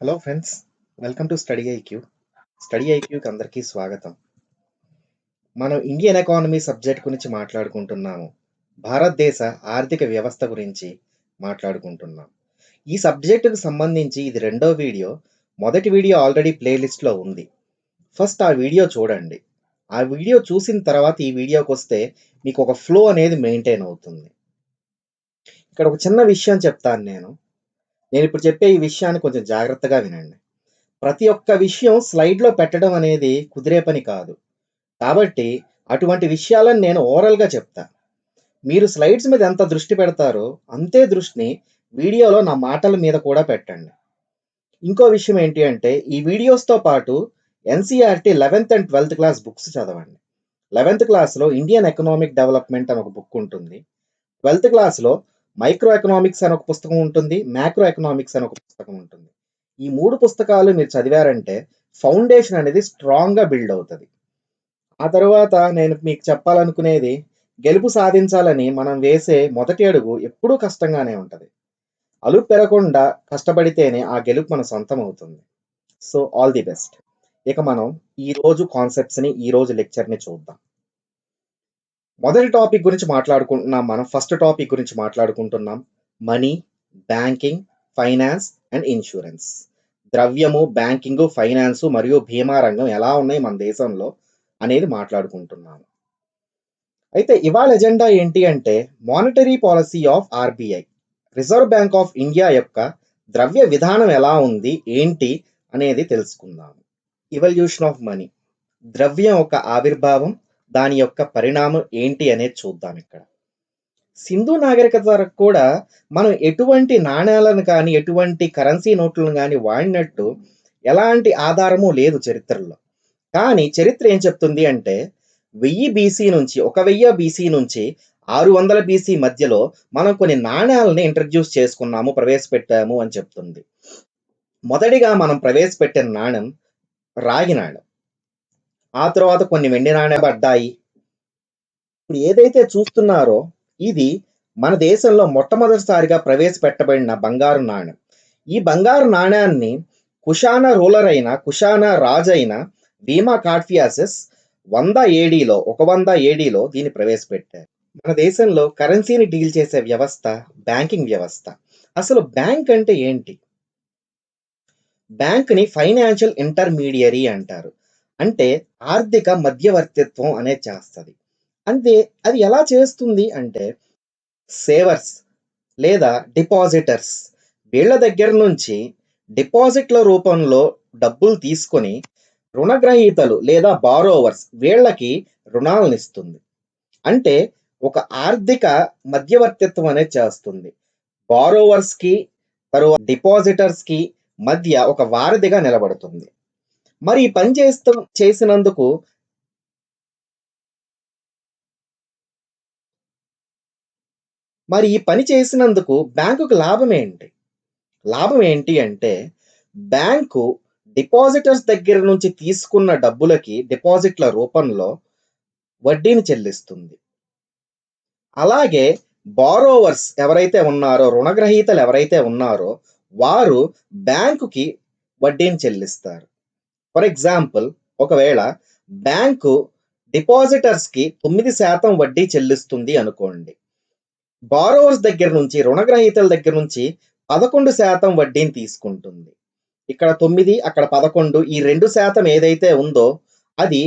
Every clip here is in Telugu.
Hello friends, welcome to study IQ. Study ఐక్యూకి అందరికీ స్వాగతం. మనం ఇండియన్ ఎకానమీ సబ్జెక్ట్ గురించి మాట్లాడుకుంటున్నాము. భారతదేశ ఆర్థిక వ్యవస్థ గురించి మాట్లాడుకుంటున్నాం. ఈ సబ్జెక్టుకు సంబంధించి ఇది రెండో వీడియో. మొదటి వీడియో ఆల్రెడీ ప్లేలిస్ట్లో ఉంది. ఫస్ట్ ఆ వీడియో చూడండి. ఆ వీడియో చూసిన తర్వాత ఈ వీడియోకి వస్తే మీకు ఒక ఫ్లో అనేది మెయింటైన్ అవుతుంది. ఇక్కడ ఒక చిన్న విషయం చెప్తాను నేను ఇప్పుడు చెప్పే ఈ విషయాన్ని కొంచెం జాగ్రత్తగా వినండి. ప్రతి ఒక్క విషయం స్లైడ్‌లో పెట్టడం అనేది కుదిరే పని కాదు. కాబట్టి అటువంటి విషయాలను నేను ఓరల్‌గా చెప్తా. మీరు స్లైడ్స్ మీద ఎంత దృష్టి పెడతారో, అంతే దృష్టిని వీడియోలో నా మాటల మీద కూడా పెట్టండి. ఇంకో విషయం ఏంటి అంటే, ఈ వీడియోస్‌తో పాటు ఎన్‌సీఈఆర్‌టీ 11థ్ అండ్ 12థ్ క్లాస్ బుక్స్ చదవండి. 11థ్ క్లాస్‌లో ఇండియన్ ఎకనామిక్ డెవలప్‌మెంట్ అని ఒక బుక్ ఉంటుంది. 12థ్ క్లాస్‌లో మైక్రో ఎకనామిక్స్ అని ఒక పుస్తకం ఉంటుంది. మ్యాక్రో ఎకనామిక్స్ అని ఒక పుస్తకం ఉంటుంది. ఈ 3 పుస్తకాలు మీరు చదివారంటే ఫౌండేషన్ అనేది స్ట్రాంగ్‌గా బిల్డ్ అవుతది. ఆ తరువాత నేను మీకు చెప్పాలనుకునేది, గెలుపు సాధించాలని మనం వేసే మొదటి అడుగు ఎప్పుడూ కష్టంగానే ఉంటది. అలుపెరగకుండా కష్టపడితేనే ఆ గెలుపు మన సొంతం అవుతుంది. So, all the best. ఇక మనం ఈరోజు కాన్సెప్ట్స్‌ని, ఈరోజు లెక్చర్‌ని చూద్దాం. మొదటి టాపిక్ గురించి మాట్లాడుకుంటున్నాం మనం. ఫస్ట్ టాపిక్ గురించి మాట్లాడుకుంటున్నాం. Money, banking, finance and insurance. ద్రవ్యము, బ్యాంకింగు, ఫైనాన్సు మరియు బీమా రంగం ఎలా ఉన్నాయి మన దేశంలో అనేది మాట్లాడుకుంటున్నాము. అయితే ఇవాళ ఎజెండా ఏంటి అంటే, monetary policy of RBI. Reserve bank of India యొక్క ద్రవ్య విధానం ఎలా ఉంది, ఏంటి అనేది తెలుసుకుందాం. Evolution of money. ద్రవ్యం యొక్క ఆవిర్భావం, దాని యొక్క పరిణామం ఏంటి అనేది చూద్దాం ఇక్కడ. సింధు నాగరికత వరకు కూడా మనం ఎటువంటి నాణేలను కానీ, ఎటువంటి కరెన్సీ నోట్లను గాని వాడినట్టు ఎలాంటి ఆధారము లేదు చరిత్రలో. కానీ చరిత్ర ఏం చెప్తుంది అంటే, 1000 బీసీ నుంచి 1000 బీసీ నుంచి 600 బీసీ మధ్యలో మనం కొన్ని నాణేలని ఇంట్రొడ్యూస్ చేసుకున్నాము, ప్రవేశపెట్టాము అని చెప్తుంది. మొదటిగా మనం ప్రవేశపెట్టిన నాణెం రాగి నాణెం. ఆ తర్వాత కొన్ని వెండి నాణేలు పడ్డాయి. ఇప్పుడు ఏదైతే చూస్తున్నారో ఇది మన దేశంలో మొట్టమొదటిసారిగా ప్రవేశపెట్టబడిన బంగారు నాణెం. ఈ బంగారు నాణ్యాన్ని కుషానా రూలర్ అయిన, కుషానా రాజు అయిన భీమా కార్డ్ఫియాసెస్ 100 ఏడీలో దీన్ని ప్రవేశపెట్టారు. మన దేశంలో కరెన్సీని డీల్ చేసే వ్యవస్థ బ్యాంకింగ్ వ్యవస్థ. అసలు బ్యాంక్ అంటే ఏంటి? బ్యాంక్‌ని ఫైనాన్షియల్ ఇంటర్మీడియరీ అంటారు. అంటే ఆర్థిక మధ్యవర్తిత్వం అనేది చేస్తది. అంటే అది ఎలా చేస్తుంది అంటే, సేవర్స్ లేదా డిపాజిటర్స్ వీళ్ళ దగ్గర నుంచి డిపాజిట్ల రూపంలో డబ్బులు తీసుకొని, రుణగ్రహీతలు లేదా బారోవర్స్ వీళ్ళకి రుణాలనిస్తుంది. అంటే ఒక ఆర్థిక మధ్యవర్తిత్వం అనేది చేస్తుంది. బారోవర్స్‌కి, తరువాత డిపాజిటర్స్‌కి మధ్య ఒక వారధిగా నిలబడుతుంది. మరి ఈ పని చేసినందుకు బ్యాంకుకి లాభం ఏంటి? లాభం ఏంటి అంటే, బ్యాంకు డిపాజిటర్స్ దగ్గర నుంచి తీసుకున్న డబ్బులకి డిపాజిట్ల రూపంలో వడ్డీని చెల్లిస్తుంది. అలాగే బారోవర్స్ ఎవరైతే ఉన్నారో, రుణగ్రహీతలు ఎవరైతే ఉన్నారో వారు బ్యాంకుకి వడ్డీని చెల్లిస్తారు. ఫర్ ఎగ్జాంపుల్, ఒకవేళ బ్యాంకు డిపాజిటర్స్‌కి 9% వడ్డీ చెల్లిస్తుంది అనుకోండి. బారోవర్స్ దగ్గర నుంచి, రుణగ్రహీతల దగ్గర నుంచి 11% వడ్డీని తీసుకుంటుంది. ఇక్కడ 9, అక్కడ 11, ఈ 2% ఏదైతే ఉందో అది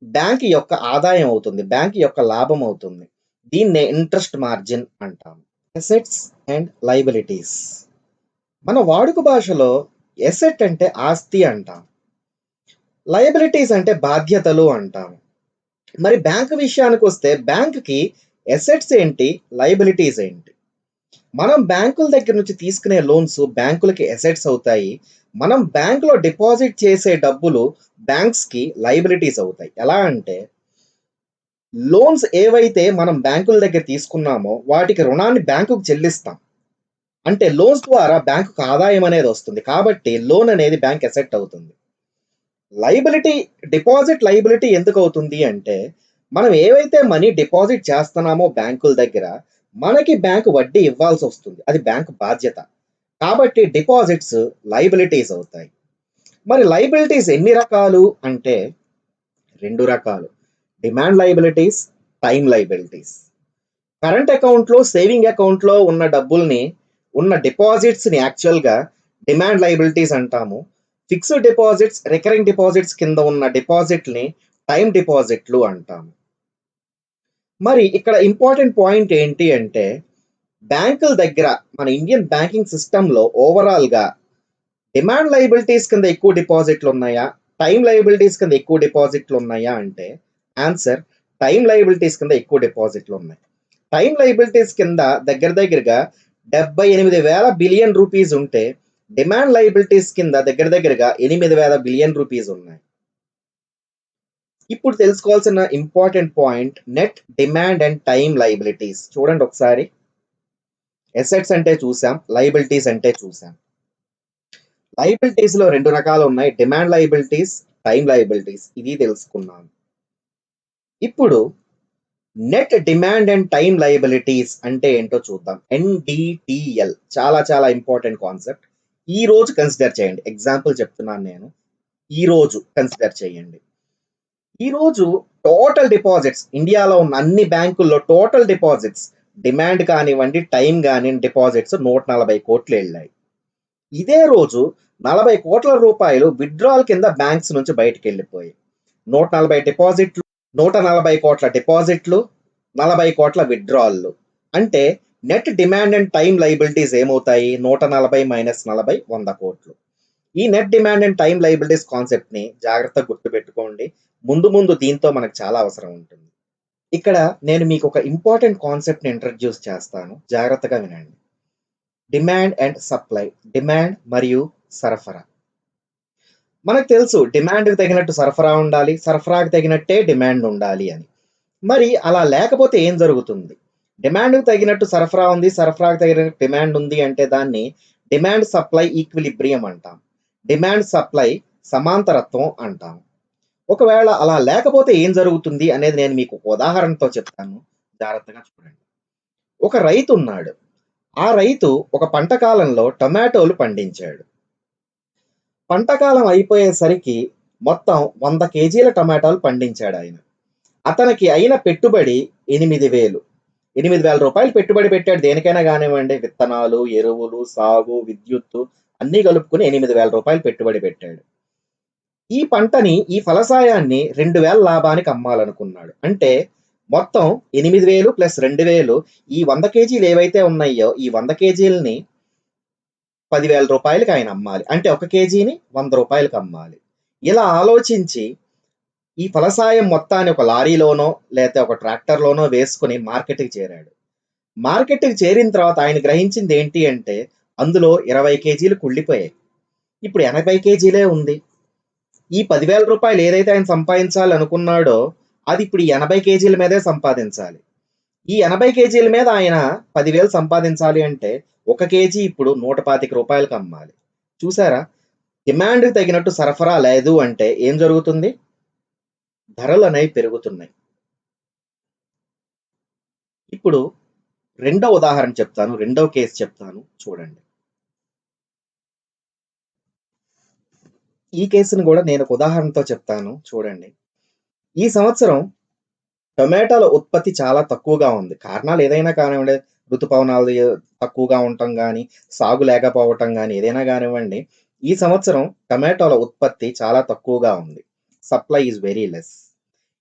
బ్యాంక్ యొక్క ఆదాయం అవుతుంది. బ్యాంక్ యొక్క లాభం అవుతుంది. దీన్నే ఇంట్రెస్ట్ మార్జిన్ అంటాం. Assets and liabilities. మన వాడుక భాషలో అసెట్ అంటే ఆస్తి అంటాం. లయబిలిటీస్ అంటే బాధ్యతలు అంటాం. మరి బ్యాంక్ విషయానికొస్తే బ్యాంక్‌కి అసెట్స్ ఏంటి? లయబిలిటీస్ ఏంటి? మనం బ్యాంకుల దగ్గర నుంచి తీసుకునే లోన్స్ బ్యాంకులకి అసెట్స్ అవుతాయి. మనం బ్యాంక్‌లో డిపాజిట్ చేసే డబ్బులు బ్యాంక్స్‌కి లయబిలిటీస్ అవుతాయి. ఎలా అంటే, లోన్స్ ఏవైతే మనం బ్యాంకుల దగ్గర తీసుకున్నామో వాటికి రుణాన్ని బ్యాంకుకి చెల్లిస్తాం. అంటే లోన్స్ ద్వారా బ్యాంకుకి ఆదాయం అనేది వస్తుంది. కాబట్టి లోన్ అనేది బ్యాంక్ అసెట్ అవుతుంది. లయబిలిటీ, డిపాజిట్ లయబిలిటీ ఎందుకు అవుతుంది అంటే, మనం ఏవైతే మనీ డిపాజిట్ చేస్తున్నామో బ్యాంకుల దగ్గర, మనకి బ్యాంక్ వడ్డీ ఇవ్వాల్సొస్తుంది. అది బ్యాంక్ బాధ్యత. కాబట్టి డిపాజిట్స్ లయబిలిటీస్ అవుతాయి. మరి లయబిలిటీస్ ఎన్ని రకాలు అంటే 2 రకాలు. Demand liabilities, time liabilities. Current అకౌంట్‌లో, సేవింగ్ అకౌంట్‌లో ఉన్న డబ్బుల్ని, ఉన్న డిపాజిట్స్‌ని యాక్చువల్‌గా డిమాండ్ లయబిలిటీస్ అంటాము. ఫిక్స్డ్ డిపాజిట్స్, రికరింగ్ డిపాజిట్స్ కింద ఉన్న డిపాజిట్‌ని టైమ్ డిపాజిట్లు అంటాము. మరి ఇక్కడ ఇంపార్టెంట్ పాయింట్ ఏంటి అంటే, బ్యాంకుల దగ్గర మన ఇండియన్ బ్యాంకింగ్ సిస్టమ్‌లో ఓవరాల్‌గా డిమాండ్ లయబిలిటీస్ కింద ఎక్కువ డిపాజిట్లున్నాయా? టైమ్ లయబిలిటీస్ కింద ఎక్కువ డిపాజిట్లున్నాయా అంటే, ఆన్సర్ టైమ్ లయబిలిటీస్ కింద ఎక్కువ డిపాజిట్లున్నాయి. టైమ్ లయబిలిటీస్ కింద దగ్గరగా 78,000 బిలియన్ రూపీస్ ఉంటే, డిమాండ్ లయబిలిటీస్ కింద దగ్గరగా 8,000 బిలియన్ రూపీస్ ఉన్నాయి. ఇప్పుడు తెలుసుకోవాల్సిన important point net demand and time liabilities. చూడండి ఒకసారి. అసెట్స్ అంటే చూసాం, లయబిలిటీస్ అంటే చూసాం. లయబిలిటీస్‌లో 2 రకాలు ఉన్నాయి. Demand liabilities, time liabilities. ఇది తెలుసుకున్నాం. ఇప్పుడు net demand and time liabilities అంటే ఏంటో చూద్దాం. ఎన్‌డిటీఎల్ చాలా ఇంపార్టెంట్ కాన్సెప్ట్. ఈ రోజు కన్సిడర్ చేయండి. ఎగ్జాంపుల్ చెప్తున్నాను నేను. ఈ రోజు కన్సిడర్ చేయండి. ఈ రోజు టోటల్ డిపాజిట్స్ ఇండియాలో ఉన్న అన్ని బ్యాంకుల్లో టోటల్ డిపాజిట్స్ డిమాండ్ కానివ్వండి, టైమ్ కానివ్వండి డిపాజిట్స్ 140 కోట్లు వెళ్ళాయి. ఇదే రోజు 40 కోట్ల రూపాయలు విత్‌డ్రాయల్ కింద బ్యాంక్స్ నుంచి బయటికి వెళ్ళిపోయాయి. 140 డిపాజిట్లు, 140 కోట్ల డిపాజిట్లు, 40 కోట్ల విత్‌డ్రాయల్‌లు. అంటే net demand and time liabilities ఏమవుతాయి? 140 - 40 100 కోట్లు. ఈ net demand and time liabilities కాన్సెప్ట్‌ని జాగ్రత్తగా గుర్తుపెట్టుకోండి. ముందు దీంతో మనకు చాలా అవసరం ఉంటుంది. ఇక్కడ నేను మీకు ఒక ఇంపార్టెంట్ కాన్సెప్ట్‌ని ఇంట్రడ్యూస్ చేస్తాను. జాగ్రత్తగా వినండి. Demand and supply. డిమాండ్ మరియు సరఫరా. మనకు తెలుసు డిమాండ్‌కి తగినట్టు సరఫరా ఉండాలి. సరఫరాకు తగినట్టే డిమాండ్ ఉండాలి అని. మరి అలా లేకపోతే ఏం జరుగుతుంది? డిమాండ్‌కి తగినట్టు సరఫరా ఉంది. సరఫరాకు తగినట్టు డిమాండ్ ఉంది అంటే దాన్ని డిమాండ్ సప్లై ఈక్విలిబ్రియం అంటాం. డిమాండ్ సప్లై సమాంతరత్వం అంటాం. ఒకవేళ అలా లేకపోతే ఏం జరుగుతుంది అనేది నేను మీకు ఒక ఉదాహరణతో చెప్తాను. జాగ్రత్తగా చూడండి. ఒక రైతున్నాడు. ఆ రైతు ఒక పంట కాలంలో టొమాటోలు పండించాడు. పంట కాలం అయిపోయేసరికి మొత్తం 100 కేజీల టమాటాలు పండించాడాయన. అతనికి అయిన పెట్టుబడి 8,000. 8,000 రూపాయలు పెట్టుబడి పెట్టాడు దేనికైనా గానివ్వండి. విత్తనాలు, ఎరువులు, సాగు, విద్యుత్తు అన్నీ కలుపుకొని 8,000 రూపాయలు పెట్టుబడి పెట్టాడు. ఈ పంటని, ఈ ఫలసాయాన్ని 2,000 లాభానికి అమ్మాలనుకున్నాడు. అంటే మొత్తం 8,000 ప్లస్ 2,000 ఈ 100 కేజీలు ఏవైతే ఉన్నాయో, ఈ 100 కేజీలని 10,000 రూపాయలకి ఆయన అమ్మాలి. అంటే ఒక కేజీని 100 రూపాయలకి అమ్మాలి. ఇలా ఆలోచించి ఈ ఫలసాయం మొత్తాన్ని ఒక లారీలోనో, లేతే ఒక ట్రాక్టర్‌లోనో వేసుకొని మార్కెట్‌కి చేరాడు. మార్కెట్‌కి చేరిన తర్వాత ఆయన గ్రహించింది ఏంటి అంటే, అందులో 20 కేజీలు కుళ్ళిపోయాయి. ఇప్పుడు 80 కేజీలే ఉంది. ఈ 10,000 రూపాయలు ఏదైతే ఆయన సంపాదించాలనుకున్నాడో, అది ఇప్పుడు ఈ 80 కేజీల మీదే సంపాదించాలి. ఈ 80 కేజీల మీద ఆయన 10,000 సంపాదించాలి అంటే, ఒక కేజీ ఇప్పుడు రూ. 125కి అమ్మాలి. చూసారా? డిమాండ్‌కి తగినట్టు సరఫరా లేదు అంటే ఏం జరుగుతుంది? ధరలనేవి పెరుగుతున్నాయి. ఇప్పుడు రెండో ఉదాహరణ చెప్తాను. రెండో కేస్ చెప్తాను చూడండి. ఈ కేసుని గూడా నేను ఒక ఉదాహరణతో చెప్తాను చూడండి. ఈ సంవత్సరం టొమాటోల ఉత్పత్తి చాలా తక్కువగా ఉంది. కారణాలు ఏదైనా కానివ్వండి, ఋతుపవనాలు తక్కువగా ఉండటం గానీ, సాగు లేకపోవటం గానీ, ఏదైనా గానివ్వండి, ఈ సంవత్సరం టొమాటోల ఉత్పత్తి చాలా తక్కువగా ఉంది. Supply is very less.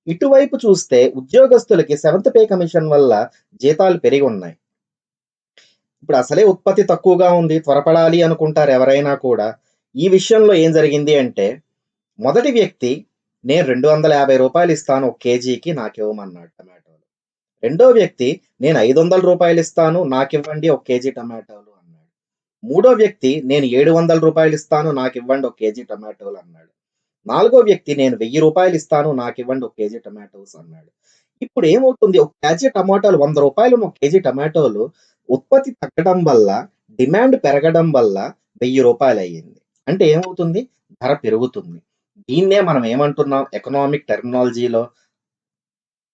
ఇటువైపు చూస్తే ఉద్యోగస్తులకి సెవెంత్ పే కమిషన్ వల్ల జీతాలు పెరిగున్నాయి. ఇప్పుడు అసలే ఉత్పత్తి తక్కువగా ఉంది. త్వరపడాలి అనుకుంటారు ఎవరైనా కూడా. ఈ విషయంలో ఏం జరిగింది అంటే, మొదటి వ్యక్తి నేను రూ. 250 ఇస్తాను ఒక కేజీకి నాకివ్వమన్నాడు టమాటోలు. రెండో వ్యక్తి నేను రూ. 500 ఇస్తాను నాకివ్వండి ఒక కేజీ టమాటోలు అన్నాడు. మూడో వ్యక్తి నేను రూ. 700 ఇస్తాను నాకివ్వండి ఒక కేజీ టమాటోలు అన్నాడు. నాలుగో వ్యక్తి నేను రూ. 1000 ఇస్తాను నాకివ్వండి ఒక కేజీ టమాటోస్ అన్నాడు. ఇప్పుడు ఏమవుతుంది ఒక కేజీ టమాటాలు రూ. 100 ఉన్న ఒక కేజీ టమాటోలు ఉత్పత్తి తగ్గడం వల్ల, డిమాండ్ పెరగడం వల్ల రూ. 1000 అయ్యింది. అంటే ఏమవుతుంది? ధర పెరుగుతుంది. దీన్నే మనం ఏమంటున్నాం ఎకనామిక్ టెర్మినాలజీలో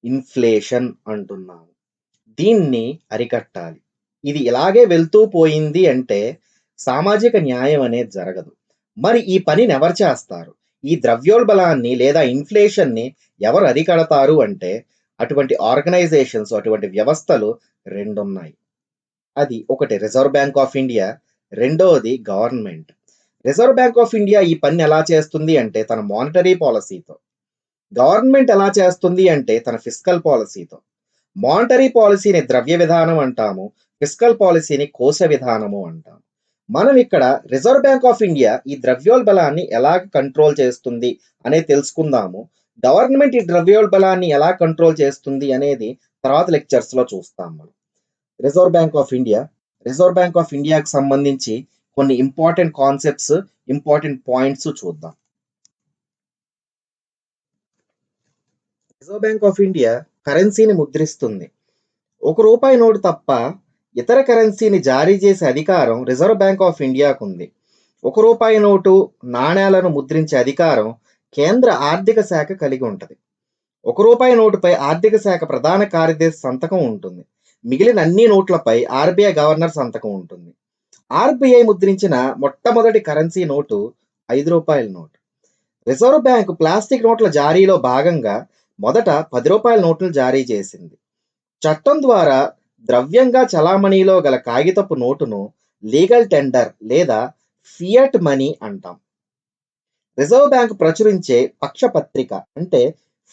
ఇన్‌ఫ్లేషన్ అంటున్నాము. దీన్ని అరికట్టాలి. ఇది ఇలాగే వెళ్తూ పోయింది అంటే సామాజిక న్యాయం అనేది జరగదు. మరి ఈ పనిని ఎవరు చేస్తారు? ఈ ద్రవ్యోల్బణాన్ని లేదా ఇన్‌ఫ్లేషన్‌ని ఎవరు అరికడతారు అంటే, అటువంటి ఆర్గనైజేషన్స్, అటువంటి వ్యవస్థలు 2 ఉన్నాయి. అది ఒకటి రిజర్వ్ బ్యాంక్ ఆఫ్ ఇండియా, రెండోది government. Reserve bank of India ఈ పనిని ఎలా చేస్తుంది అంటే తన మానిటరీ పాలిసీతో. గవర్నమెంట్ ఎలా చేస్తుంది అంటే తన ఫిస్కల్ పాలిసీతో. మానిటరీ పాలిసీని ద్రవ్య విధానం అంటాము. ఫిస్కల్ పాలిసీని కోశ విధానము అంటాము. మనం ఇక్కడ రిజర్వ్ బ్యాంక్ ఆఫ్ ఇండియా ఈ ద్రవ్యోల్బణాన్ని ఎలా కంట్రోల్ చేస్తుంది అనేది తెలుసుకుందాము. గవర్నమెంట్ ఈ ద్రవ్యోల్బణాన్ని ఎలా కంట్రోల్ చేస్తుంది అనేది తర్వాత లెక్చర్స్‌లో చూస్తాం మనం. Reserve bank of India, reserve bank of ఇండియాకి సంబంధించి కొన్ని ఇంపార్టెంట్ కాన్సెప్ట్స్, ఇంపార్టెంట్ పాయింట్స్ చూద్దాం. రిజర్వ్ బ్యాంక్ ఆఫ్ ఇండియా కరెన్సీని ముద్రిస్తుంది. రూ. 1 నోటు తప్ప ఇతర కరెన్సీని జారీ చేసే అధికారం రిజర్వ్ బ్యాంక్ ఆఫ్ ఇండియాకుంది. రూ. నోటు, నాణేలను ముద్రించే అధికారం కేంద్ర ఆర్థిక శాఖ కలిగి ఉంటది. రూ. నోటుపై ఆర్థిక శాఖ ప్రధాన కార్యదర్శి సంతకం ఉంటుంది. మిగిలిన అన్ని నోట్లపై ఆర్‌బీఐ గవర్నర్ సంతకం ఉంటుంది. ఆర్‌బీఐ ముద్రించిన మొట్టమొదటి కరెన్సీ నోటు రూ. 5 నోటు. రిజర్వ్ బ్యాంక్ ప్లాస్టిక్ నోట్ల జారీలో భాగంగా మొదట రూ. 10 నోట్లను జారీ చేసింది. చట్టం ద్వారా ద్రవ్యంగా చలామణిలో గల కాగితపు నోటును లీగల్ టెండర్ లేదా ఫియట్ మనీ అంటాం. రిజర్వ్ బ్యాంక్ ప్రచురించే పక్షపత్రిక అంటే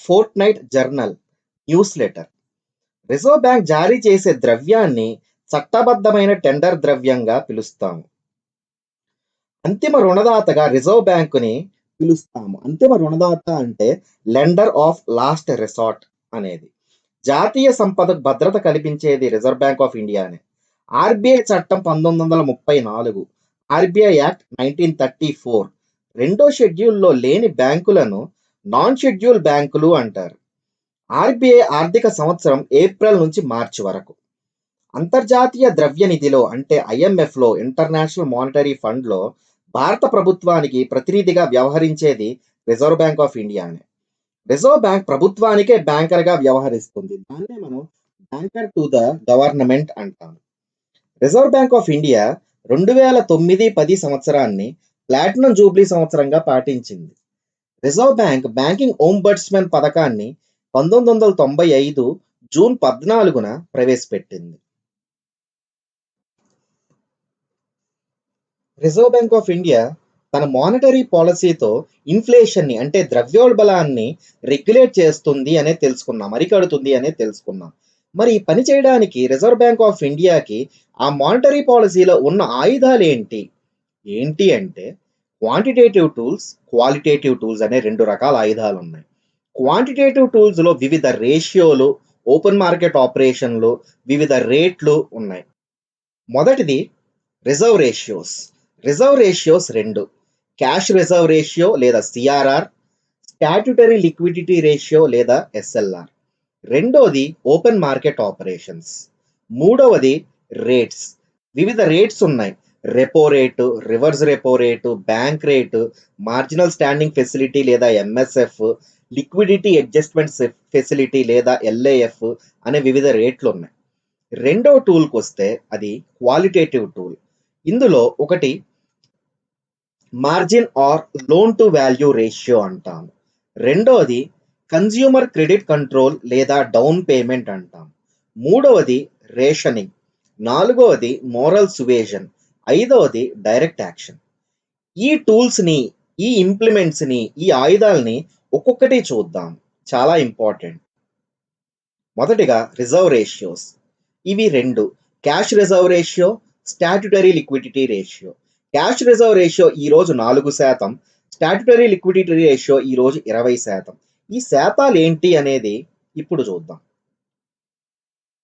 Fortnite journal, news letter. Reserve bank జారీ చేసే ద్రవ్యాన్ని చట్టబద్ధమైన టెండర్ ద్రవ్యంగా పిలుస్తాము. అంతిమ రుణదాతగా రిజర్వ్ బ్యాంకుని పిలుస్తాము. అంతిమ రుణదాత అంటే లెండర్ ఆఫ్ లాస్ట్ రిసార్ట్ అనేది. జాతీయ సంపదకు భద్రత కల్పించేది రిజర్వ్ బ్యాంక్ ఆఫ్ ఇండియానే. ఆర్‌బీఐ చట్టం 1934, ఆర్‌బీఐ యాక్ట్ 1934 రెండో షెడ్యూల్‌లో లేని బ్యాంకులను నాన్ షెడ్యూల్ బ్యాంకులు అంటారు. ఆర్‌బీఐ ఆర్థిక సంవత్సరం ఏప్రిల్ నుంచి మార్చి వరకు. అంతర్జాతీయ ద్రవ్య నిధిలో అంటే ఐఎంఎఫ్‌లో, ఇంటర్నేషనల్ మానిటరీ ఫండ్‌లో భారత ప్రభుత్వానికి ప్రతినిధిగా వ్యవహరించేది రిజర్వ్ బ్యాంక్ ఆఫ్ ఇండియానే. రిజర్వ్ బ్యాంక్ ప్రభుత్వానికే బ్యాంకర్‌గా వ్యవహరిస్తుంది. దాన్నే మనం బ్యాంకర్ టు ద గవర్నమెంట్ అంటాం. రిజర్వ్ బ్యాంక్ ఆఫ్ ఇండియా 2009-10 సంవత్సరాన్ని ప్లాటినం జూబ్లీ సంవత్సరంగా పాటించింది. రిజర్వ్ బ్యాంక్ బ్యాంకింగ్ ఓంబడ్స్మన్ పథకాన్ని 1995 జూన్ 14న ప్రవేశపెట్టింది. రిజర్వ్ బ్యాంక్ ఆఫ్ ఇండియా తన మానిటరీ పాలసీతో ఇన్‌ఫ్లేషన్‌ని అంటే ద్రవ్యోల్బణాన్ని రెగ్యులేట్ చేస్తుంది అనేది తెలుసుకున్నాం. అరికడుతుంది అనేది తెలుసుకున్నాం. మరి ఈ పని చేయడానికి రిజర్వ్ బ్యాంక్ ఆఫ్ ఇండియాకి ఆ మానిటరీ పాలసీలో ఉన్న ఆయుధాలేంటి? ఏంటి అంటే క్వాంటిటేటివ్ టూల్స్, క్వాలిటేటివ్ టూల్స్ అనే 2 రకాల ఆయుధాలున్నాయి. క్వాంటిటేటివ్ టూల్స్‌లో వివిధ రేషియోలు, ఓపెన్ మార్కెట్ ఆపరేషన్‌లు, వివిధ రేట్లు ఉన్నాయి. మొదటిది reserve ratios. Reserve ratios 2. Cash reserve ratio లేదా సిఆర్ఆర్, స్టాట్యుటరీ లిక్విడిటీ రేషియో లేదా ఎస్ఎల్ఆర్. రెండోది ఓపెన్ మార్కెట్ ఆపరేషన్స్. మూడవది రేట్స్. వివిధ రేట్స్ ఉన్నాయి. Repo rate, reverse repo rate, bank rate, marginal standing facility లేదా ఎంఎస్ఎఫ్, లిక్విడిటీ అడ్జస్ట్మెంట్ ఫెసిలిటీ లేదా ఎల్ఏఎఫ్ అనే వివిధ రేట్లు ఉన్నాయి. రెండో టూల్‌కి వస్తే అది క్వాలిటేటివ్ టూల్. ఇందులో ఒకటి margin or loan to value ratio అంటాము. రెండోది కన్స్యూమర్ క్రెడిట్ కంట్రోల్ లేదా డౌన్ పేమెంట్ అంటాం. మూడవది రేషనింగ్. నాలుగవది మోరల్ సువేజన్. ఐదవది డైరెక్ట్ యాక్షన్. ఈ టూల్స్‌ని, ఈ ఇంప్లిమెంట్స్‌ని, ఈ ఆయుధాల్ని ఒక్కొక్కటి చూద్దాం. చాలా ఇంపార్టెంట్. మొదటిగా రిజర్వ్ రేషియోస్. ఇవి 2. Cash reserve ratio, statutory liquidity ratio. Cash reserve ratio ఈరోజు 4%, స్టాట్యుటరీ లిక్విడిటీ రేషియో ఈరోజు 20%. ఈ శాతాలు ఏంటి అనేది ఇప్పుడు చూద్దాం.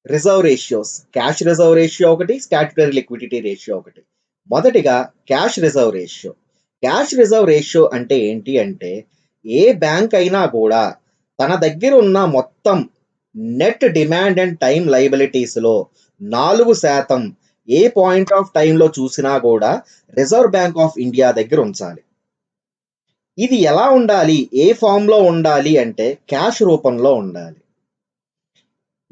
Reserve ratios. Cash reserve ratio ఒకటి, స్టాట్యుటరీ లిక్విడిటీ రేషియో ఒకటి. మొదటిగా cash reserve ratio. Cash reserve ratio అంటే ఏంటి అంటే ఏ బ్యాంక్ అయినా కూడా తన దగ్గర ఉన్న మొత్తం నెట్ డిమాండ్ అండ్ టైమ్ లయబిలిటీస్‌లో 4% ఏ పాయింట్ ఆఫ్ టైమ్‌లో చూసినా కూడా రిజర్వ్ బ్యాంక్ ఆఫ్ ఇండియా దగ్గర ఉంచాలి. ఇది ఎలా ఉండాలి? ఏ ఫార్మ్‌లో ఉండాలి అంటే క్యాష్ రూపంలో ఉండాలి.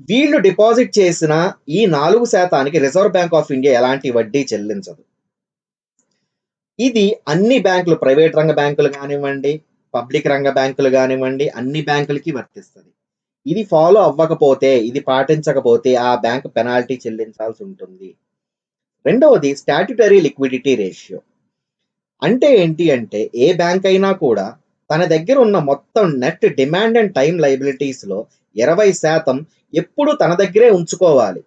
వీళ్ళు డిపాజిట్ చేసిన ఈ 4%కి రిజర్వ్ బ్యాంక్ ఆఫ్ ఇండియా ఎలాంటి వడ్డీ చెల్లించదు. ఇది అన్ని బ్యాంకులు, ప్రైవేట్ రంగ బ్యాంకులు కానివ్వండి, పబ్లిక్ రంగ బ్యాంకులు కానివ్వండి, అన్ని బ్యాంకులకి వర్తిస్తుంది. ఇది ఫాలో అవ్వకపోతే, ఇది పాటించకపోతే ఆ బ్యాంక్ పెనాల్టీ చెల్లించాల్సి ఉంటుంది. రెండవది స్టాట్యుటరీ లిక్విడిటీ రేషియో. అంటే ఏంటి అంటే, ఏ బ్యాంక్ అయినా కూడా తన దగ్గర ఉన్న మొత్తం నెట్ డిమాండ్ అండ్ టైమ్ లయబిలిటీస్‌లో 20% ఎప్పుడు తన దగ్గరే ఉంచుకోవాలి.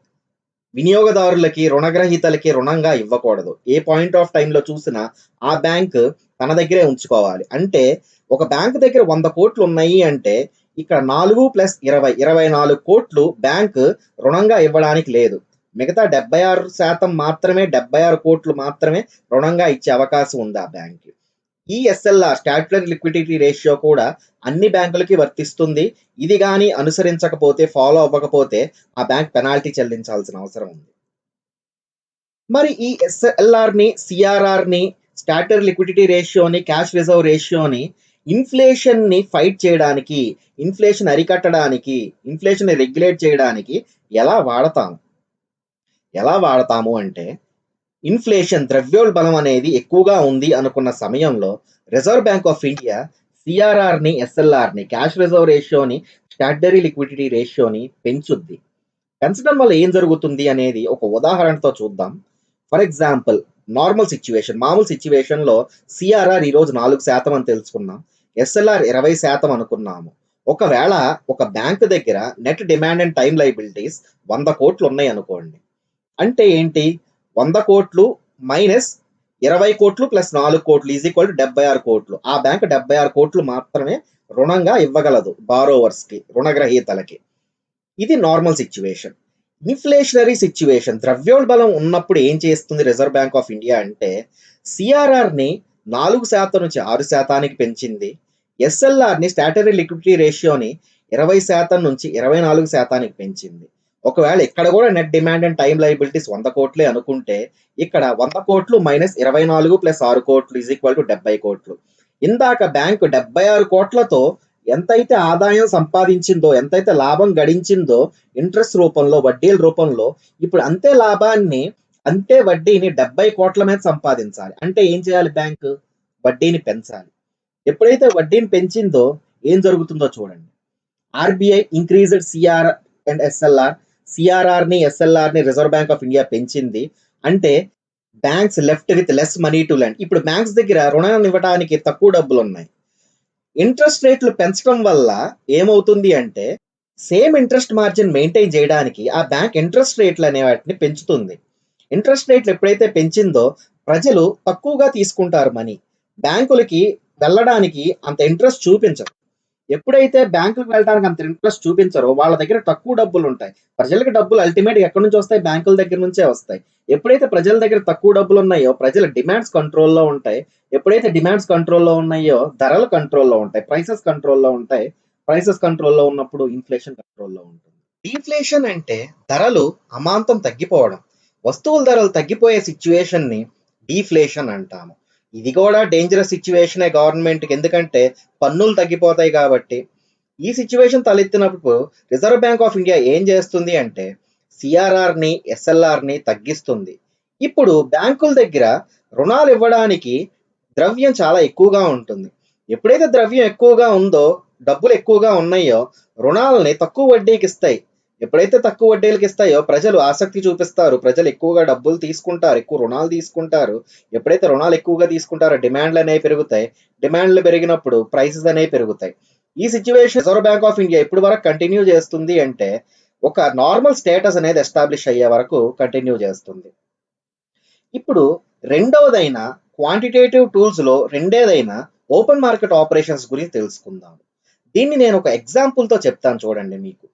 వినియోగదారులకి, రుణగ్రహీతలకి రుణంగా ఇవ్వకూడదు. ఏ పాయింట్ ఆఫ్ టైమ్‌లో చూసినా ఆ బ్యాంక్ తన దగ్గరే ఉంచుకోవాలి. అంటే ఒక బ్యాంక్ దగ్గర 100,00,00,000 ఉన్నాయి అంటే ఇక్కడ 4 + 20 24,00,00,000 బ్యాంక్ రుణంగా ఇవ్వడానికి లేదు. మిగతా 76% మాత్రమే 76,00,00,000 మాత్రమే రుణంగా ఇచ్చే అవకాశం ఉంది ఆ బ్యాంక్‌కి. ఈ ఎస్ఎల్ఆర్ స్టాట్యుటరీ లిక్విడిటీ రేషియో కూడా అన్ని బ్యాంకులకి వర్తిస్తుంది. ఇది గాని అనుసరించకపోతే, ఫాలో అవ్వకపోతే ఆ బ్యాంక్ పెనాల్టీ చెల్లించాల్సిన అవసరం ఉంది. మరి ఈ ఎస్ఎల్ఆర్‌ని, సీఆర్ఆర్‌ని, స్టాట్యుటరీ లిక్విడిటీ రేషియోని, క్యాష్ రిజర్వ్ రేషియోని ఇన్‌ఫ్లేషన్‌ని ఫైట్ చేయడానికి, ఇన్‌ఫ్లేషన్ అరికట్టడానికి, ఇన్‌ఫ్లేషన్‌ని రెగ్యులేట్ చేయడానికి ఎలా వాడతాము? ఎలా వాడతాము అంటే, ఇన్‌ఫ్లేషన్ ద్రవ్యోల్బణం అనేది ఎక్కువగా ఉంది అనుకున్న సమయంలో రిజర్వ్ బ్యాంక్ ఆఫ్ ఇండియా సీఆర్ఆర్‌ని, ఎస్ఎల్ఆర్‌ని, క్యాష్ రిజర్వ్ రేషియోని, స్టాట్యుటరీ లిక్విడిటీ రేషియోని పెంచుద్ది. పెంచడం వల్ల ఏం జరుగుతుంది అనేది ఒక ఉదాహరణతో చూద్దాం. ఫర్ ఎగ్జాంపుల్ మామూలు సిట్యుయేషన్‌లో సీఆర్ఆర్ ఈరోజు 4% అని తెలుసుకున్నాం. ఎస్ఎల్ఆర్ 20% అనుకున్నాము. ఒకవేళ ఒక బ్యాంక్ దగ్గర net demand and time liabilities 100,00,00,000 ఉన్నాయనుకోండి. అంటే ఏంటి? 100,00,00,000 మైనస్ 20,00,00,000 ప్లస్ 4,00,00,000 76,00,00,000. ఆ బ్యాంక్ 76,00,00,000 మాత్రమే రుణంగా ఇవ్వగలదు బారోవర్స్‌కి, రుణగ్రహీతలకి. ఇది నార్మల్ సిట్యుయేషన్. ఇన్‌ఫ్లేషనరీ సిట్యుయేషన్ ద్రవ్యోల్బణం ఉన్నప్పుడు ఏం చేస్తుంది రిజర్వ్ బ్యాంక్ ఆఫ్ ఇండియా అంటే, సీఆర్ఆర్‌ని 4% నుంచి 6%కి పెంచింది. ఎస్ఎల్ఆర్‌ని స్టాట్యుటరీ లిక్విడిటీ రేషియోని 20% నుంచి 24%కి పెంచింది. ఒకవేళ ఇక్కడ కూడా net demand and time liabilities 100,00,00,000 అనుకుంటే, ఇక్కడ 100,00,00,000 మైనస్ 24 ప్లస్ 6,00,00,000 70,00,00,000. ఇందాక బ్యాంక్ 76,00,00,000తో ఎంతైతే ఆదాయం సంపాదించిందో, ఎంతైతే లాభం గడించిందో ఇంట్రెస్ట్ రూపంలో, వడ్డీల రూపంలో, ఇప్పుడు అంతే లాభాన్ని, అంతే వడ్డీని 70,00,00,000 మీద సంపాదించాలి. అంటే ఏం చేయాలి బ్యాంకు? వడ్డీని పెంచాలి. ఎప్పుడైతే వడ్డీని పెంచిందో ఏం జరుగుతుందో చూడండి. RBI increased CR and SLR. సీఆర్ఆర్‌ని, ఎస్ఎల్ఆర్‌ని రిజర్వ్ బ్యాంక్ ఆఫ్ ఇండియా పెంచింది. అంటే banks left with less money to lend. ఇప్పుడు బ్యాంక్స్ దగ్గర రుణాన్ని ఇవ్వడానికి తక్కువ డబ్బులున్నాయి. ఇంట్రెస్ట్ రేట్లు పెంచడం వల్ల ఏమవుతుంది అంటే, సేమ్ ఇంట్రెస్ట్ మార్జిన్ మెయింటైన్ చేయడానికి ఆ బ్యాంక్ ఇంట్రెస్ట్ రేట్లు అనే వాటిని పెంచుతుంది. ఇంట్రెస్ట్ రేట్లు ఎప్పుడైతే పెంచిందో ప్రజలు తక్కువగా తీసుకుంటారు మనీ. బ్యాంకులకి వెళ్ళడానికి అంత ఇంట్రెస్ట్ చూపించరు. ఎప్పుడైతే బ్యాంకులకు వెళ్ళడానికి అంత ఇంట్రెస్ట్ చూపించరో వాళ్ళ దగ్గర తక్కువ డబ్బులుంటాయి. ప్రజలకి డబ్బులు అల్టిమేట్‌గా ఎక్కడి నుంచి వస్తాయి? బ్యాంకుల దగ్గర నుంచే వస్తాయి. ఎప్పుడైతే ప్రజల దగ్గర తక్కువ డబ్బులున్నాయో ప్రజల డిమాండ్స్ కంట్రోల్‌లో ఉంటాయి. ఎప్పుడైతే డిమాండ్స్ కంట్రోల్‌లో ఉన్నాయో ధరలు కంట్రోల్‌లో ఉంటాయి. ప్రైసెస్ కంట్రోల్‌లో ఉంటాయి. ప్రైసెస్ కంట్రోల్‌లో ఉన్నప్పుడు ఇన్‌ఫ్లేషన్ కంట్రోల్‌లో ఉంటుంది. డీఫ్లేషన్ అంటే ధరలు అమాంతం తగ్గిపోవడం. వస్తువుల ధరలు తగ్గిపోయే సిట్యుయేషన్‌ని డీఫ్లేషన్ అంటాము. ఇది కూడా డేంజరస్ సిట్యుయేషనే గవర్నమెంట్‌కి. ఎందుకంటే పన్నులు తగ్గిపోతాయి కాబట్టి. ఈ సిట్యుయేషన్ తలెత్తినప్పుడు రిజర్వ్ బ్యాంక్ ఆఫ్ ఇండియా ఏం చేస్తుంది అంటే సీఆర్ఆర్‌ని, ఎస్ఎల్ఆర్‌ని తగ్గిస్తుంది. ఇప్పుడు బ్యాంకుల దగ్గర రుణాలు ఇవ్వడానికి ద్రవ్యం చాలా ఎక్కువగా ఉంటుంది. ఎప్పుడైతే ద్రవ్యం ఎక్కువగా ఉందో, డబ్బులు ఎక్కువగా ఉన్నాయో రుణాలని తక్కువ వడ్డీకి ఇస్తాయి. ఎప్పుడైతే తక్కువ వడ్డీలకి ఇస్తాయో ప్రజలు ఆసక్తి చూపిస్తారు. ప్రజలు ఎక్కువగా డబ్బులు తీసుకుంటారు. ఎక్కువ రుణాలు తీసుకుంటారు. ఎప్పుడైతే రుణాలు ఎక్కువగా తీసుకుంటారో డిమాండ్‌లు అనేవి పెరుగుతాయి. డిమాండ్‌లు పెరిగినప్పుడు ప్రైసెస్ అనేవి పెరుగుతాయి. ఈ situation reserve bank of India ఎప్పటి వరకు కంటిన్యూ చేస్తుంది అంటే, ఒక నార్మల్ స్టేటస్ అనేది ఎస్టాబ్లిష్ అయ్యే వరకు కంటిన్యూ చేస్తుంది. ఇప్పుడు రెండవదైన క్వాంటిటేటివ్ టూల్స్‌లో రెండేదైన ఓపెన్ మార్కెట్ ఆపరేషన్స్ గురించి తెలుసుకుందాం. దీన్ని నేను ఒక ఎగ్జాంపుల్‌తో చెప్తాను చూడండి మీకు.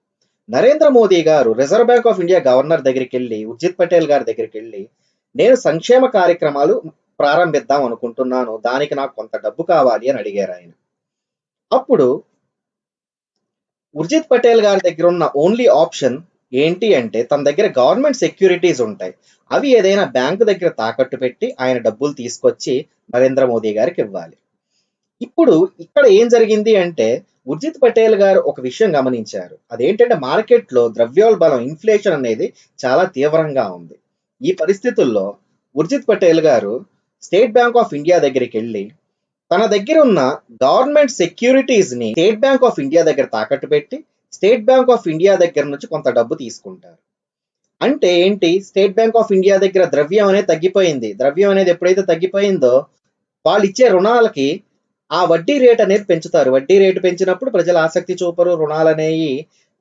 నరేంద్ర మోదీ గారు reserve bank of India governor దగ్గరికెళ్ళి, ఉర్జిత్ పటేల్ గారి దగ్గరికెళ్ళి, నేను సంక్షేమ కార్యక్రమాలు ప్రారంభిద్దాం అనుకుంటున్నాను. దానికి నాకు కొంత డబ్బు కావాలి అని అడిగారాయన. అప్పుడు ఉర్జిత్ పటేల్ గారి దగ్గర ఉన్న ఓన్లీ ఆప్షన్ ఏంటి అంటే, తన దగ్గర గవర్నమెంట్ సెక్యూరిటీస్ ఉంటాయి. అవి ఏదైనా బ్యాంకు దగ్గర తాకట్టు పెట్టి ఆయన డబ్బులు తీసుకొచ్చి నరేంద్ర మోదీ గారికి ఇవ్వాలి. ఇప్పుడు ఇక్కడ ఏం జరిగింది అంటే, ఉర్జిత్ పటేల్ గారు ఒక విషయం గమనించారు. అదేంటంటే మార్కెట్‌లో ద్రవ్యోల్బణం, ఇన్‌ఫ్లేషన్ అనేది చాలా తీవ్రంగా ఉంది. ఈ పరిస్థితుల్లో ఉర్జిత్ పటేల్ గారు స్టేట్ బ్యాంక్ ఆఫ్ ఇండియా దగ్గరికి వెళ్ళి తన దగ్గర ఉన్న గవర్నమెంట్ సెక్యూరిటీస్ని స్టేట్ బ్యాంక్ ఆఫ్ ఇండియా దగ్గర తాకట్టు పెట్టి స్టేట్ బ్యాంక్ ఆఫ్ ఇండియా దగ్గర నుంచి కొంత డబ్బు తీసుకుంటారు. అంటే ఏంటి, స్టేట్ బ్యాంక్ ఆఫ్ ఇండియా దగ్గర ద్రవ్యం అనేది తగ్గిపోయింది. ద్రవ్యం అనేది ఎప్పుడైతే తగ్గిపోయిందో వాళ్ళు ఇచ్చే రుణాలకి ఆ వడ్డీ రేట్ అనేది పెంచుతారు. వడ్డీ రేటు పెంచినప్పుడు ప్రజలు ఆసక్తి చూపరు, రుణాలు అనేవి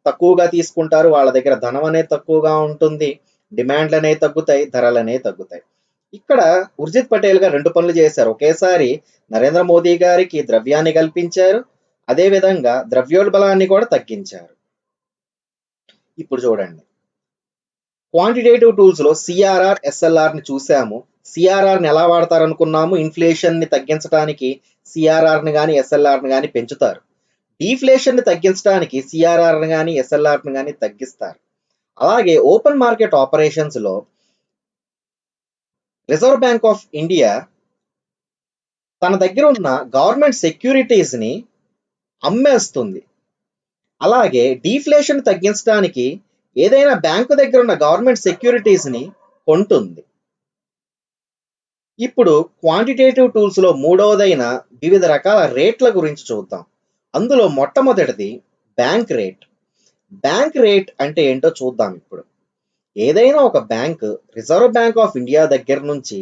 తక్కువగా తీసుకుంటారు, వాళ్ళ దగ్గర ధనం అనేది తక్కువగా ఉంటుంది, డిమాండ్లు అనేవి తగ్గుతాయి, ధరలు అనేవి తగ్గుతాయి. ఇక్కడ ఉర్జిత్ పటేల్ గారు 2 పనులు చేశారు. ఒకేసారి నరేంద్ర మోదీ గారికి ద్రవ్యాన్ని కల్పించారు, అదేవిధంగా ద్రవ్యోల్బణాన్ని కూడా తగ్గించారు. ఇప్పుడు చూడండి, క్వాంటిటేటివ్ టూల్స్ లో సిఆర్ఆర్, ఎస్ఎల్ఆర్ ని చూసాము. సిఆర్ఆర్ ని ఎలా వాడతారనుకున్నాము, ఇన్ఫ్లేషన్ ని తగ్గించడానికి సిఆర్ఆర్ ని కానీ ఎస్ఎల్ఆర్ ని కానీ పెంచుతారు. డీఫ్లేషన్ ని తగ్గించడానికి సిఆర్ఆర్ ని కానీ ఎస్ఎల్ఆర్ ని కానీ తగ్గిస్తారు. అలాగే ఓపెన్ మార్కెట్ ఆపరేషన్స్ లో రిజర్వ్ బ్యాంక్ ఆఫ్ ఇండియా తన దగ్గర ఉన్న గవర్నమెంట్ సెక్యూరిటీస్ ని అమ్మేస్తుంది. అలాగే డీఫ్లేషన్ తగ్గించడానికి ఏదైనా బ్యాంకు దగ్గర ఉన్న గవర్నమెంట్ సెక్యూరిటీస్ ని కొంటుంది. ఇప్పుడు క్వాంటిటేటివ్ టూల్స్ లో మూడవదైన వివిధ రకాల రేట్ల గురించి చూద్దాం. అందులో మొట్టమొదటిది బ్యాంక్ రేట్. బ్యాంక్ రేట్ అంటే ఏంటో చూద్దాం. ఇప్పుడు ఏదైనా ఒక bank reserve bank of India దగ్గర నుంచి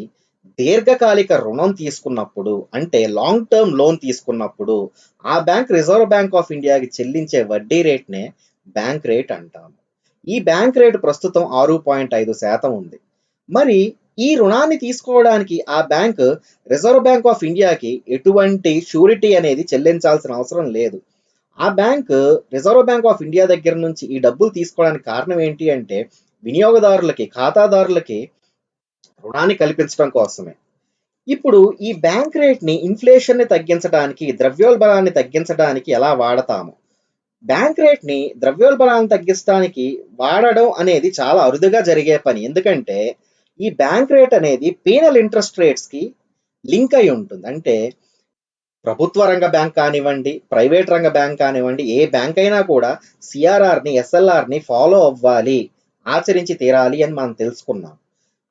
దీర్ఘకాలిక రుణం తీసుకున్నప్పుడు, అంటే లాంగ్ టర్మ్ లోన్ తీసుకున్నప్పుడు, ఆ బ్యాంక్ రిజర్వ్ బ్యాంక్ ఆఫ్ ఇండియాకి చెల్లించే వడ్డీ రేట్నే బ్యాంక్ రేట్ అంటాము. ఈ బ్యాంక్ రేటు ప్రస్తుతం 6.5% ఉంది. మరి ఈ రుణాన్ని తీసుకోవడానికి ఆ బ్యాంక్ రిజర్వ్ బ్యాంక్ ఆఫ్ ఇండియాకి ఎటువంటి షూరిటీ అనేది చెల్లించాల్సిన అవసరం లేదు. ఆ bank reserve bank of India దగ్గర నుంచి ఈ డబ్బులు తీసుకోవడానికి కారణం ఏంటి అంటే వినియోగదారులకి, ఖాతాదారులకి రుణాన్ని కల్పించడం కోసమే. ఇప్పుడు ఈ బ్యాంక్ రేట్ ని ఇన్ఫ్లేషన్ ని తగ్గించడానికి, ద్రవ్యోల్బణాన్ని తగ్గించడానికి ఎలా వాడతాము? బ్యాంక్ రేట్ ని ద్రవ్యోల్బణాన్ని తగ్గించడానికి వాడడం అనేది చాలా అరుదుగా జరిగే పని. ఎందుకంటే ఈ బ్యాంక్ రేట్ అనేది పీనల్ ఇంట్రెస్ట్ రేట్స్ కి లింక్ అయి ఉంటుంది. అంటే ప్రభుత్వ రంగ బ్యాంక్ కానివ్వండి, ప్రైవేట్ రంగ బ్యాంక్ కానివ్వండి, ఏ బ్యాంక్ అయినా కూడా సిఆర్ఆర్ ని, ఎస్ఎల్ఆర్ ని ఫాలో అవ్వాలి, ఆచరించి తీరాలి అని మనం తెలుసుకున్నాం.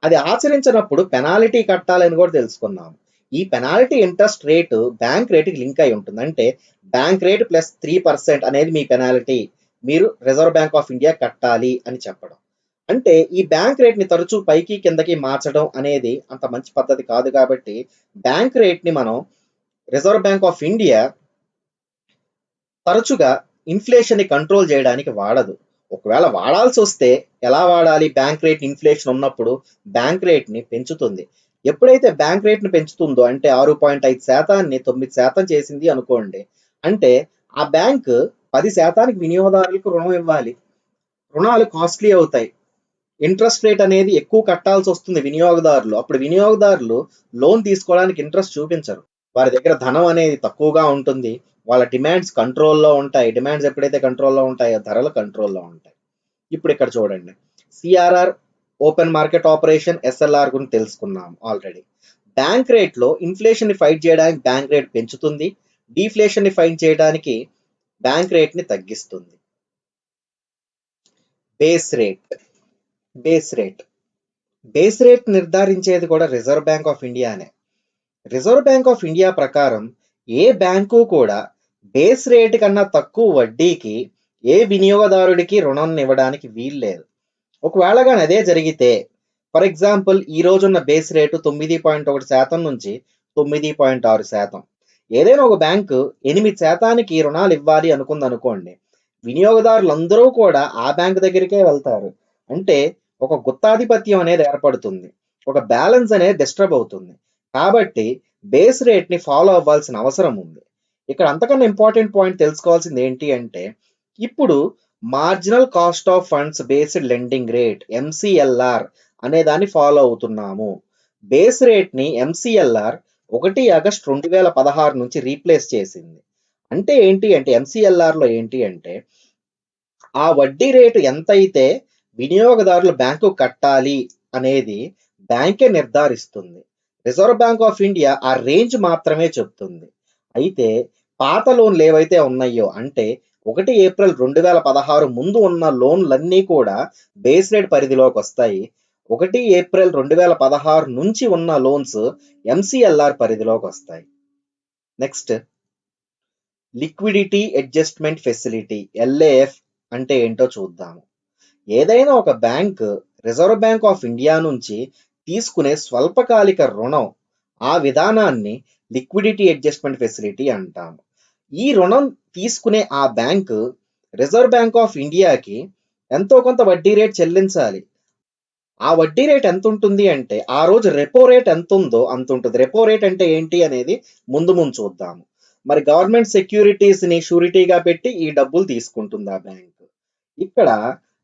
అది ఆచరించినప్పుడు పెనాల్టీ కట్టాలని కూడా తెలుసుకున్నాం. ఈ పెనాల్టీ ఇంట్రెస్ట్ రేటు బ్యాంక్ రేటుకి లింక్ అయి ఉంటుంది. అంటే బ్యాంక్ రేట్ ప్లస్ 3% అనేది మీ పెనాల్టీ, మీరు రిజర్వ్ బ్యాంక్ ఆఫ్ ఇండియా కట్టాలి అని చెప్పడం. అంటే ఈ బ్యాంక్ రేట్ ని తరచూ పైకి కిందకి మార్చడం అనేది అంత మంచి పద్ధతి కాదు. కాబట్టి బ్యాంక్ రేట్ ని మనం రిజర్వ్ బ్యాంక్ ఆఫ్ ఇండియా తరచుగా ఇన్ఫ్లేషన్ ని కంట్రోల్ చేయడానికి వాడదు. ఒకవేళ వాడాల్సి వస్తే ఎలా వాడాలి? బ్యాంక్ రేట్ ఇన్ఫ్లేషన్ ఉన్నప్పుడు బ్యాంక్ రేట్ ని పెంచుతుంది. ఎప్పుడైతే బ్యాంక్ రేట్ ని పెంచుతుందో, అంటే 6.5%ని 9% చేసింది అనుకోండి, అంటే ఆ బ్యాంక్ 10% వినియోగదారులకు రుణం ఇవ్వాలి. రుణాలు కాస్ట్లీ అవుతాయి, ఇంట్రెస్ట్ రేట్ అనేది ఎక్కువ కట్టాల్సి వస్తుంది వినియోగదారులు. అప్పుడు వినియోగదారులు లోన్ తీసుకోవడానికి ఇంట్రెస్ట్ చూపించరు, వారి దగ్గర ధనం అనేది తక్కువగా ఉంటుంది, వాళ్ళ డిమాండ్స్ కంట్రోల్లో ఉంటాయి. డిమాండ్స్ ఎప్పుడైతే కంట్రోల్లో ఉంటాయో ధరలు కంట్రోల్లో ఉంటాయి. ఇప్పుడు ఇక్కడ చూడండి, CRR, open market operation, SLR గురించి తెలుసుకున్నాం ఆల్రెడీ. బ్యాంక్ రేట్ లో ఇన్ఫ్లేషన్ ని ఫైట్ చేయడానికి బ్యాంక్ రేట్ పెంచుతుంది, డీఫ్లేషన్ ని ఫైట్ చేయడానికి బ్యాంక్ రేట్ ని తగ్గిస్తుంది. Base rate. బేస్ రేట్ నిర్ధారించేది కూడా రిజర్వ్ బ్యాంక్ ఆఫ్ ఇండియానే. రిజర్వ్ బ్యాంక్ ఆఫ్ ఇండియా ప్రకారం ఏ బ్యాంకు కూడా బేస్ రేట్ కన్నా తక్కువ వడ్డీకి ఏ వినియోగదారుడికి రుణం ఇవ్వడానికి వీల్లేదు. ఒకవేళ కానీ అదే జరిగితే, ఫర్ ఎగ్జాంపుల్ ఈ రోజున్న బేస్ రేటు 9.1% నుంచి 9.6%. ఏదైనా ఒక బ్యాంకు 8%కి రుణాలు ఇవ్వాలి అనుకోండి, వినియోగదారులందరూ కూడా ఆ బ్యాంకు దగ్గరికే వెళ్తారు. అంటే ఒక గుత్తాధిపత్యం అనేది ఏర్పడుతుంది, ఒక బ్యాలెన్స్ అనేది డిస్టర్బ్ అవుతుంది. కాబట్టి బేస్ రేట్ ని ఫాలో అవ్వాల్సిన అవసరం ఉంది. ఇక్కడ అంతకన్నా ఇంపార్టెంట్ పాయింట్ తెలుసుకోవాల్సింది ఏంటి అంటే, ఇప్పుడు marginal cost of funds based lending rate, MCLR అనే దాన్ని ఫాలో అవుతున్నాము. బేస్ రేట్ ని ఎంసీఎల్ఆర్ 1 ఆగస్టు 2016 నుంచి రీప్లేస్ చేసింది. అంటే ఏంటి అంటే ఎంసీఎల్ఆర్ లో ఏంటి అంటే, ఆ వడ్డీ రేటు ఎంతైతే వినియోగదారులు బ్యాంకు కట్టాలి అనేది బ్యాంకే నిర్ధారిస్తుంది. రిజర్వ్ బ్యాంక్ ఆఫ్ ఇండియా ఆ రేంజ్ మాత్రమే చెప్తుంది. అయితే పాత లోన్లు ఏవైతే ఉన్నాయో, అంటే 1 ఏప్రిల్ 2016 ముందు ఉన్న లోన్లన్నీ కూడా బేస్ రేట్ పరిధిలోకి వస్తాయి. 1 ఏప్రిల్ 2016 నుంచి ఉన్న లోన్స్ ఎంసీఎల్ఆర్ పరిధిలోకి వస్తాయి. నెక్స్ట్ లిక్విడిటీ అడ్జస్ట్మెంట్ ఫెసిలిటీ ఎల్ఏఎఫ్ అంటే ఏంటో చూద్దాము. ఏదైనా ఒక bank reserve bank of India నుంచి తీసుకునే స్వల్పకాలిక రుణం, ఆ విధానాన్ని లిక్విడిటీ అడ్జస్ట్మెంట్ ఫెసిలిటీ అంటాము. ఈ రుణం తీసుకునే ఆ బ్యాంకు రిజర్వ్ బ్యాంక్ ఆఫ్ ఇండియాకి ఎంతో కొంత వడ్డీ రేట్ చెల్లించాలి. ఆ వడ్డీ రేట్ ఎంత ఉంటుంది అంటే ఆ రోజు రెపో రేట్ ఎంత ఉందో అంత ఉంటుంది. రెపో రేట్ అంటే ఏంటి అనేది ముందు చూద్దాము. మరి గవర్నమెంట్ సెక్యూరిటీస్ ని షూరిటీగా పెట్టి ఈ డబ్బులు తీసుకుంటుంది ఆ బ్యాంక్. ఇక్కడ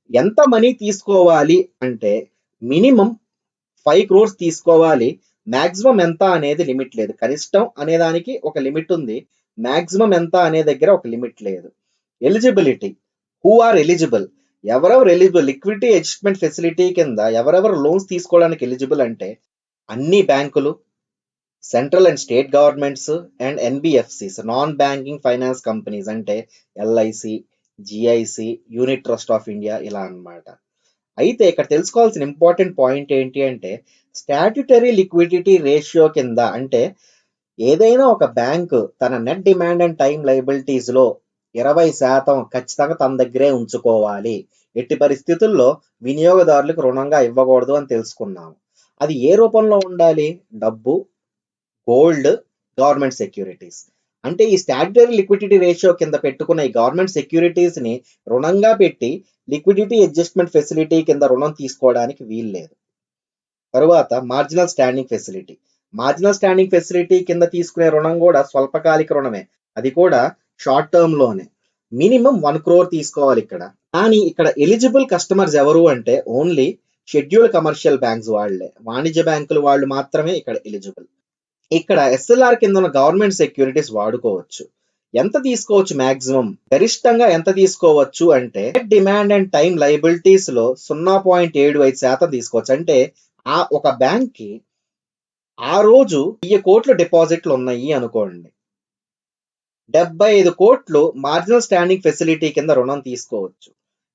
ఎంత మనీ తీసుకోవాలి అంటే మినిమం 5 crores తీసుకోవాలి. మాక్సిమం ఎంత అనేది లిమిట్ లేదు. కనిష్టం అనే దానికి ఒక లిమిట్ ఉంది. మాక్సిమం ఎంత అనే దగ్గర ఒక లిమిట్ లేదు. ఎలిజిబిలిటీ, హూ ఆర్ ఎలిజిబుల్, ఎవరెవరు ఎలిజిబుల్ లిక్విడిటీ అడ్జస్ట్మెంట్ ఫెసిలిటీ కింద ఎవరెవరు లోన్స్ తీసుకోవడానికి ఎలిజిబుల్ అంటే అన్ని బ్యాంకులు, central and state governments and NBFCs, non banking finance companies అంటే LIC, GIC, unit trust of India ఇలా అన్నమాట. అయితే ఇక్కడ తెలుసుకోవాల్సిన ఇంపార్టెంట్ పాయింట్ ఏంటి అంటే స్టాట్యుటరీ లిక్విడిటీ రేషియో కింద అంటే ఏదైనా ఒక బ్యాంకు తన net demand and time liabilities లో 20% ఖచ్చితంగా తన దగ్గరే ఉంచుకోవాలి. ఎట్టి పరిస్థితుల్లో వినియోగదారులకు రుణంగా ఇవ్వకూడదు అని తెలుసుకున్నాము. అది ఏ రూపంలో ఉండాలి? డబ్బు, గోల్డ్, గవర్నమెంట్ సెక్యూరిటీస్. అంటే ఈ స్టాట్యుటరీ లిక్విడిటీ రేషియో కింద పెట్టుకున్న ఈ గవర్నమెంట్ సెక్యూరిటీస్ ని రుణంగా పెట్టి లిక్విడిటీ అడ్జస్ట్మెంట్ ఫెసిలిటీ కింద రుణం తీసుకోవడానికి వీల్లేదు. తరువాత marginal standing facility. Marginal standing facility కింద తీసుకునే రుణం కూడా స్వల్పకాలిక రుణమే. అది కూడా షార్ట్ టర్మ్ లోనే. మినిమం 1 crore తీసుకోవాలి ఇక్కడ. కానీ ఇక్కడ ఎలిజిబుల్ కస్టమర్స్ ఎవరు అంటే ఓన్లీ షెడ్యూల్డ్ కమర్షియల్ బ్యాంక్స్ వాళ్ళే, వాణిజ్య బ్యాంకులు వాళ్ళు మాత్రమే ఇక్కడ ఎలిజిబుల్. ఇక్కడ ఎస్ఎల్ఆర్ కింద ఉన్న గవర్నమెంట్ సెక్యూరిటీస్ వాడుకోవచ్చు. ఎంత తీసుకోవచ్చు? మాక్సిమం గరిష్టంగా ఎంత తీసుకోవచ్చు అంటే డిమాండ్ అండ్ టైం లయబిలిటీస్ లో 0.75% తీసుకోవచ్చు. అంటే ఆ ఒక బ్యాంక్ కి ఆ రోజు 1000 కోట్ల డిపాజిట్లు ఉన్నాయి అనుకోండి, 75 కోట్లు మార్జినల్ స్టాండింగ్ ఫెసిలిటీ కింద రుణం తీసుకోవచ్చు.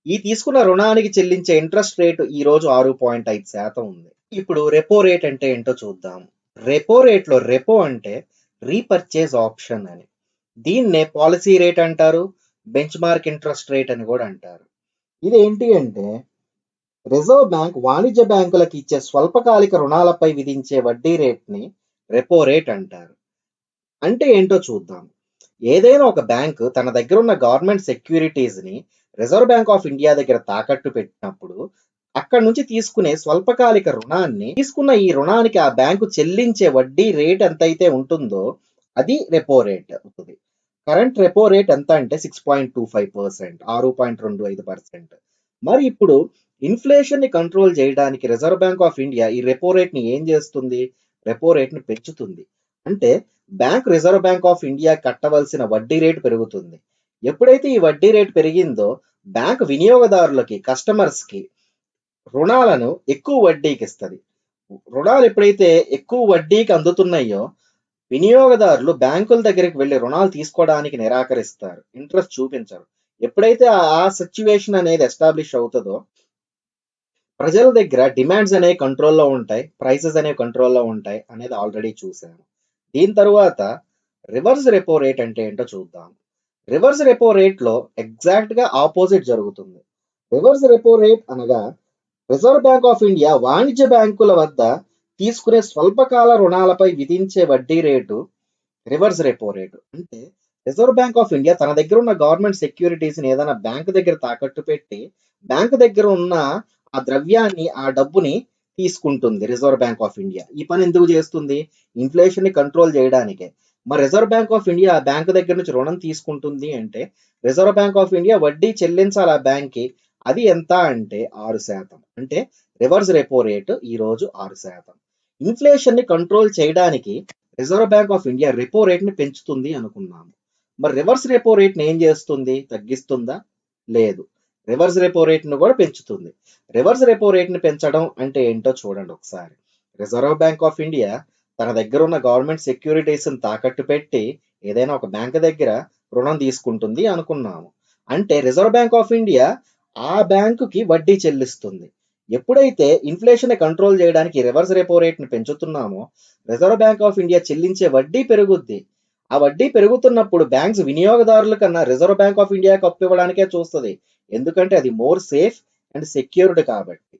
ఈ తీసుకున్న రుణానికి చెల్లించే ఇంట్రెస్ట్ రేటు ఈ రోజు 6.5% ఉంది. ఇప్పుడు రెపో రేట్ అంటే ఏంటో చూద్దాం. రెపో రేట్ లో రెపో అంటే రీపర్చేజ్ ఆప్షన్ అని, దీన్నే పాలసీ రేట్ అంటారు, బెంచ్ మార్క్ ఇంట్రెస్ట్ రేట్ అని కూడా అంటారు. ఇదేంటి అంటే రిజర్వ్ బ్యాంక్ వాణిజ్య బ్యాంకులకు ఇచ్చే స్వల్పకాలిక రుణాలపై విధించే వడ్డీ రేట్ని రెపో రేట్ అంటారు. అంటే ఏంటో చూద్దాం. ఏదైనా ఒక బ్యాంకు తన దగ్గర ఉన్న గవర్నమెంట్ సెక్యూరిటీస్ ని రిజర్వ్ బ్యాంక్ ఆఫ్ ఇండియా దగ్గర తాకట్టు పెట్టినప్పుడు అక్కడ నుంచి తీసుకునే స్వల్పకాలిక రుణాన్ని తీసుకున్న ఈ రుణానికి ఆ బ్యాంకు చెల్లించే వడ్డీ రేట్ ఎంతైతే ఉంటుందో అది రెపో రేట్ అవుతుంది. కరెంట్ రెపో రేట్ ఎంత అంటే 6.25%, 6.25%. మరి ఇప్పుడు ఇన్ఫ్లేషన్ ని కంట్రోల్ చేయడానికి రిజర్వ్ బ్యాంక్ ఆఫ్ ఇండియా ఈ రెపో రేట్ ని ఏం చేస్తుంది? రెపో రేట్ ని పెంచుతుంది. అంటే bank reserve bank of India కట్టవలసిన వడ్డీ రేటు పెరుగుతుంది. ఎప్పుడైతే ఈ వడ్డీ రేటు పెరిగిందో బ్యాంక్ వినియోగదారులకి, కస్టమర్స్ కి రుణాలను ఎక్కువ వడ్డీకి ఇస్తుంది. రుణాలు ఎప్పుడైతే ఎక్కువ వడ్డీకి అందుతున్నాయో వినియోగదారులు బ్యాంకుల దగ్గరికి వెళ్ళి రుణాలు తీసుకోవడానికి నిరాకరిస్తారు, ఇంట్రెస్ట్ చూపించరు. ఎప్పుడైతే ఆ సిచ్యువేషన్ అనేది ఎస్టాబ్లిష్ అవుతుందో ప్రజల దగ్గర డిమాండ్స్ అనేవి కంట్రోల్లో ఉంటాయి, ప్రైసెస్ అనేవి కంట్రోల్లో ఉంటాయి అనేది ఆల్రెడీ చూసాము. దీని తరువాత రివర్స్ రెపో రేట్ అంటే ఏంటో చూద్దాం. రివర్స్ రెపో రేట్ లో ఎగ్జాక్ట్ గా ఆపోజిట్ జరుగుతుంది. రివర్స్ రెపో రేట్ అనగా రిజర్వ్ బ్యాంక్ ఆఫ్ ఇండియా వాణిజ్య బ్యాంకుల వద్ద తీసుకునే స్వల్పకాల రుణాలపై విధించే వడ్డీ రేటు రివర్స్ రెపో రేటు. అంటే రిజర్వ్ బ్యాంక్ ఆఫ్ ఇండియా తన దగ్గర ఉన్న గవర్నమెంట్ సెక్యూరిటీస్ ని ఏదైనా బ్యాంక్ దగ్గర తాకట్టు పెట్టి బ్యాంక్ దగ్గర ఉన్న ఆ ద్రవ్యాన్ని, ఆ డబ్బుని తీసుకుంటుంది రిజర్వ్ బ్యాంక్ ఆఫ్ ఇండియా. ఈ పని ఎందుకు చేస్తుంది? ఇన్ఫ్లేషన్ ని కంట్రోల్ చేయడానికే. మరి రిజర్వ్ బ్యాంక్ ఆఫ్ ఇండియా ఆ బ్యాంక్ దగ్గర నుంచి రుణం తీసుకుంటుంది అంటే రిజర్వ్ బ్యాంక్ ఆఫ్ ఇండియా వడ్డీ చెల్లించాలి ఆ బ్యాంక్ కి. అది ఎంత అంటే 6%. అంటే రివర్స్ రెపో రేటు ఈ రోజు 6%. ఇన్ఫ్లేషన్ ని కంట్రోల్ చేయడానికి reserve bank of India repo rate ని పెంచుతుంది అనుకున్నాము. మరి రివర్స్ రెపో రేట్ ని ఏం చేస్తుంది? తగ్గిస్తుందా? లేదు, రివర్స్ రెపో రేట్ ను కూడా పెంచుతుంది. రివర్స్ రెపో రేట్ ని పెంచడం అంటే ఏంటో చూడండి ఒకసారి. రిజర్వ్ బ్యాంక్ ఆఫ్ ఇండియా తన దగ్గర ఉన్న గవర్నమెంట్ సెక్యూరిటీస్ తాకట్టు పెట్టి ఏదైనా ఒక బ్యాంక్ దగ్గర రుణం తీసుకుంటుంది అనుకున్నాము. అంటే రిజర్వ్ బ్యాంక్ ఆఫ్ ఇండియా ఆ బ్యాంకుకి వడ్డీ చెల్లిస్తుంది. ఎప్పుడైతే ఇన్ఫ్లేషన్ కంట్రోల్ చేయడానికి రివర్స్ రెపో రేట్ని పెంచుతున్నామో రిజర్వ్ బ్యాంక్ ఆఫ్ ఇండియా చెల్లించే వడ్డీ పెరుగుద్ది. ఆ వడ్డీ పెరుగుతున్నప్పుడు బ్యాంక్స్ వినియోగదారుల కన్నా రిజర్వ్ బ్యాంక్ ఆఫ్ ఇండియాకి అప్పు ఇవ్వడానికే చూస్తుంది. ఎందుకంటే అది మోర్ సేఫ్ అండ్ సెక్యూర్డ్ కాబట్టి.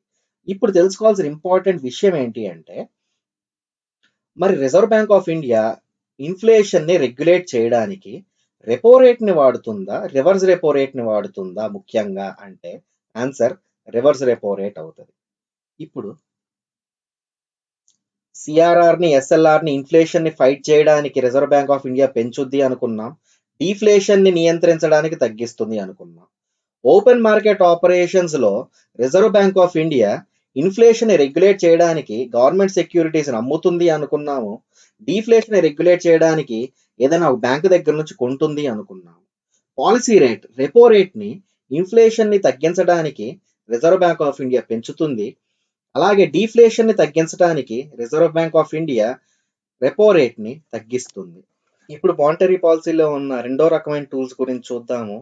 ఇప్పుడు తెలుసుకోవాల్సిన ఇంపార్టెంట్ విషయం ఏంటి అంటే, మరి రిజర్వ్ బ్యాంక్ ఆఫ్ ఇండియా ఇన్ఫ్లేషన్ని రెగ్యులేట్ చేయడానికి రెపో రేట్ని వాడుతుందా, రివర్స్ రెపో రేట్ని వాడుతుందా ముఖ్యంగా అంటే ఆన్సర్ రివర్స్ రెపో రేట్ అవుతుంది. ఇప్పుడు సిఆర్ఆర్ని ఎస్ఎల్ఆర్ని ఇన్ఫ్లేషన్ని ఫైట్ చేయడానికి రిజర్వ్ బ్యాంక్ ఆఫ్ ఇండియా పెంచుద్ది అనుకున్నాం, డీఫ్లేషన్ని నియంత్రించడానికి తగ్గిస్తుంది అనుకున్నాం. ఓపెన్ మార్కెట్ ఆపరేషన్స్లో reserve bank of India inflation regulate చేయడానికి గవర్నమెంట్ సెక్యూరిటీస్ని అమ్ముతుంది అనుకున్నాము, డీఫ్లేషన్ రెగ్యులేట్ చేయడానికి ఏదైనా ఒక బ్యాంకు దగ్గర నుంచి కొంటుంది అనుకున్నాము. పాలసీ రేట్ రెపో రేట్ని ఇన్ఫ్లేషన్ని తగ్గించడానికి రిజర్వ్ బ్యాంక్ ఆఫ్ ఇండియా పెంచుతుంది, అలాగే డీఫ్లేషన్ని తగ్గించడానికి reserve bank of India repo రేట్ని తగ్గిస్తుంది. ఇప్పుడు మానిటరీ పాలసీలో ఉన్న రెండో రకమైన టూల్స్ గురించి చూద్దాము.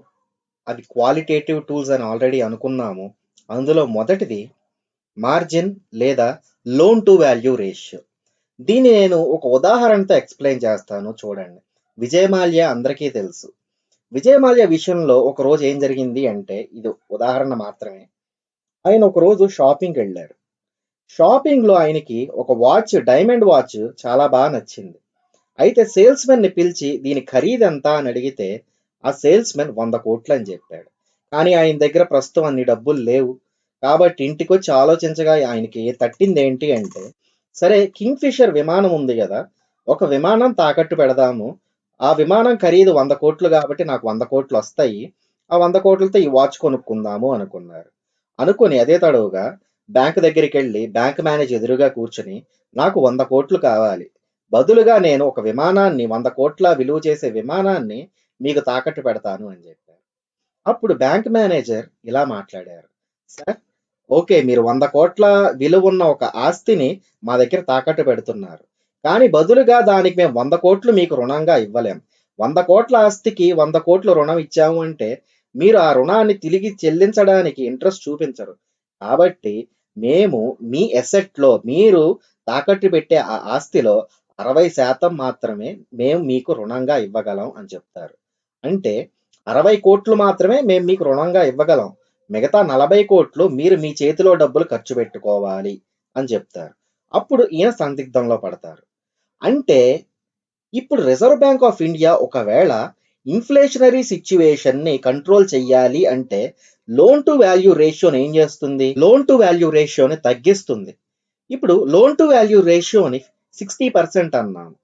అవి క్వాలిటేటివ్ టూల్స్ అని ఆల్రెడీ అనుకున్నాము. అందులో మొదటిది మార్జిన్ లేదా లోన్ టు వాల్యూ రేషియో. దీన్ని నేను ఒక ఉదాహరణతో ఎక్స్ప్లెయిన్ చేస్తాను, చూడండి. విజయ్ మాల్యా అందరికీ తెలుసు. విజయ్ మాల్యా విషయంలో ఒక రోజు ఏం జరిగింది అంటే, ఇది ఉదాహరణ మాత్రమే. ఆయన ఒక రోజు షాపింగ్కి వెళ్ళారు. షాపింగ్లో ఆయనకి ఒక వాచ్, డైమండ్ వాచ్ చాలా బాగా నచ్చింది. అయితే సేల్స్ మెన్ని పిలిచి దీని ఖరీదు ఎంత అని అడిగితే ఆ సేల్స్ మెన్ 100 కోట్లు అని చెప్పాడు. కానీ ఆయన దగ్గర ప్రస్తుతం అన్ని డబ్బులు లేవు. కాబట్టి ఇంటికి వచ్చి ఆలోచించగా ఆయనకి తట్టింది ఏంటి అంటే, సరే కింగ్ ఫిషర్ విమానం ఉంది కదా, ఒక విమానం తాకట్టు పెడదాము. ఆ విమానం ఖరీదు 100 కోట్లు కాబట్టి నాకు 100 కోట్లు వస్తాయి. ఆ 100 కోట్లతో ఈ వాచ్ కొనుక్కుందాము అనుకున్నారు. అనుకుని అదే తడవుగా బ్యాంక్ దగ్గరికి వెళ్ళి బ్యాంక్ మేనేజర్ ఎదురుగా కూర్చుని, నాకు 100 కోట్లు కావాలి, బదులుగా నేను ఒక విమానాన్ని 100 కోట్ల విలువ చేసే విమానాన్ని మీకు తాకట్టు పెడతాను అని చెప్పారు. అప్పుడు బ్యాంక్ మేనేజర్ ఇలా మాట్లాడారు, సార్, ఓకే, మీరు 100 కోట్ల విలువ ఉన్న ఒక ఆస్తిని మా దగ్గర తాకట్టు పెడుతున్నారు, కానీ బదులుగా దానికి మేము 100 కోట్లు మీకు రుణంగా ఇవ్వలేం. 100 కోట్ల ఆస్తికి 100 కోట్లు రుణం ఇచ్చాము అంటే మీరు ఆ రుణాన్ని తిరిగి చెల్లించడానికి ఇంట్రెస్ట్ చూపించరు. కాబట్టి మేము మీ ఎసెట్లో, మీరు తాకట్టు పెట్టే ఆ ఆస్తిలో 60% మాత్రమే మేము మీకు రుణంగా ఇవ్వగలం అని చెప్తారు. అంటే 60 కోట్లు మాత్రమే మేము మీకు రుణంగా ఇవ్వగలం, మిగతా 40 కోట్లు మీరు మీ చేతిలో డబ్బులు ఖర్చు పెట్టుకోవాలి అని చెప్తారు. అప్పుడు ఈయన సందిగ్ధంలో పడతారు. అంటే ఇప్పుడు రిజర్వ్ బ్యాంక్ ఆఫ్ ఇండియా ఒకవేళ ఇన్ఫ్లేషనరీ సిచ్యువేషన్ని కంట్రోల్ చెయ్యాలి అంటే లోన్ టు వాల్యూ రేషియోని ఏం చేస్తుంది, లోన్ టు వాల్యూ రేషియోని తగ్గిస్తుంది. ఇప్పుడు లోన్ టు వాల్యూ రేషియోని 60% అన్నాము,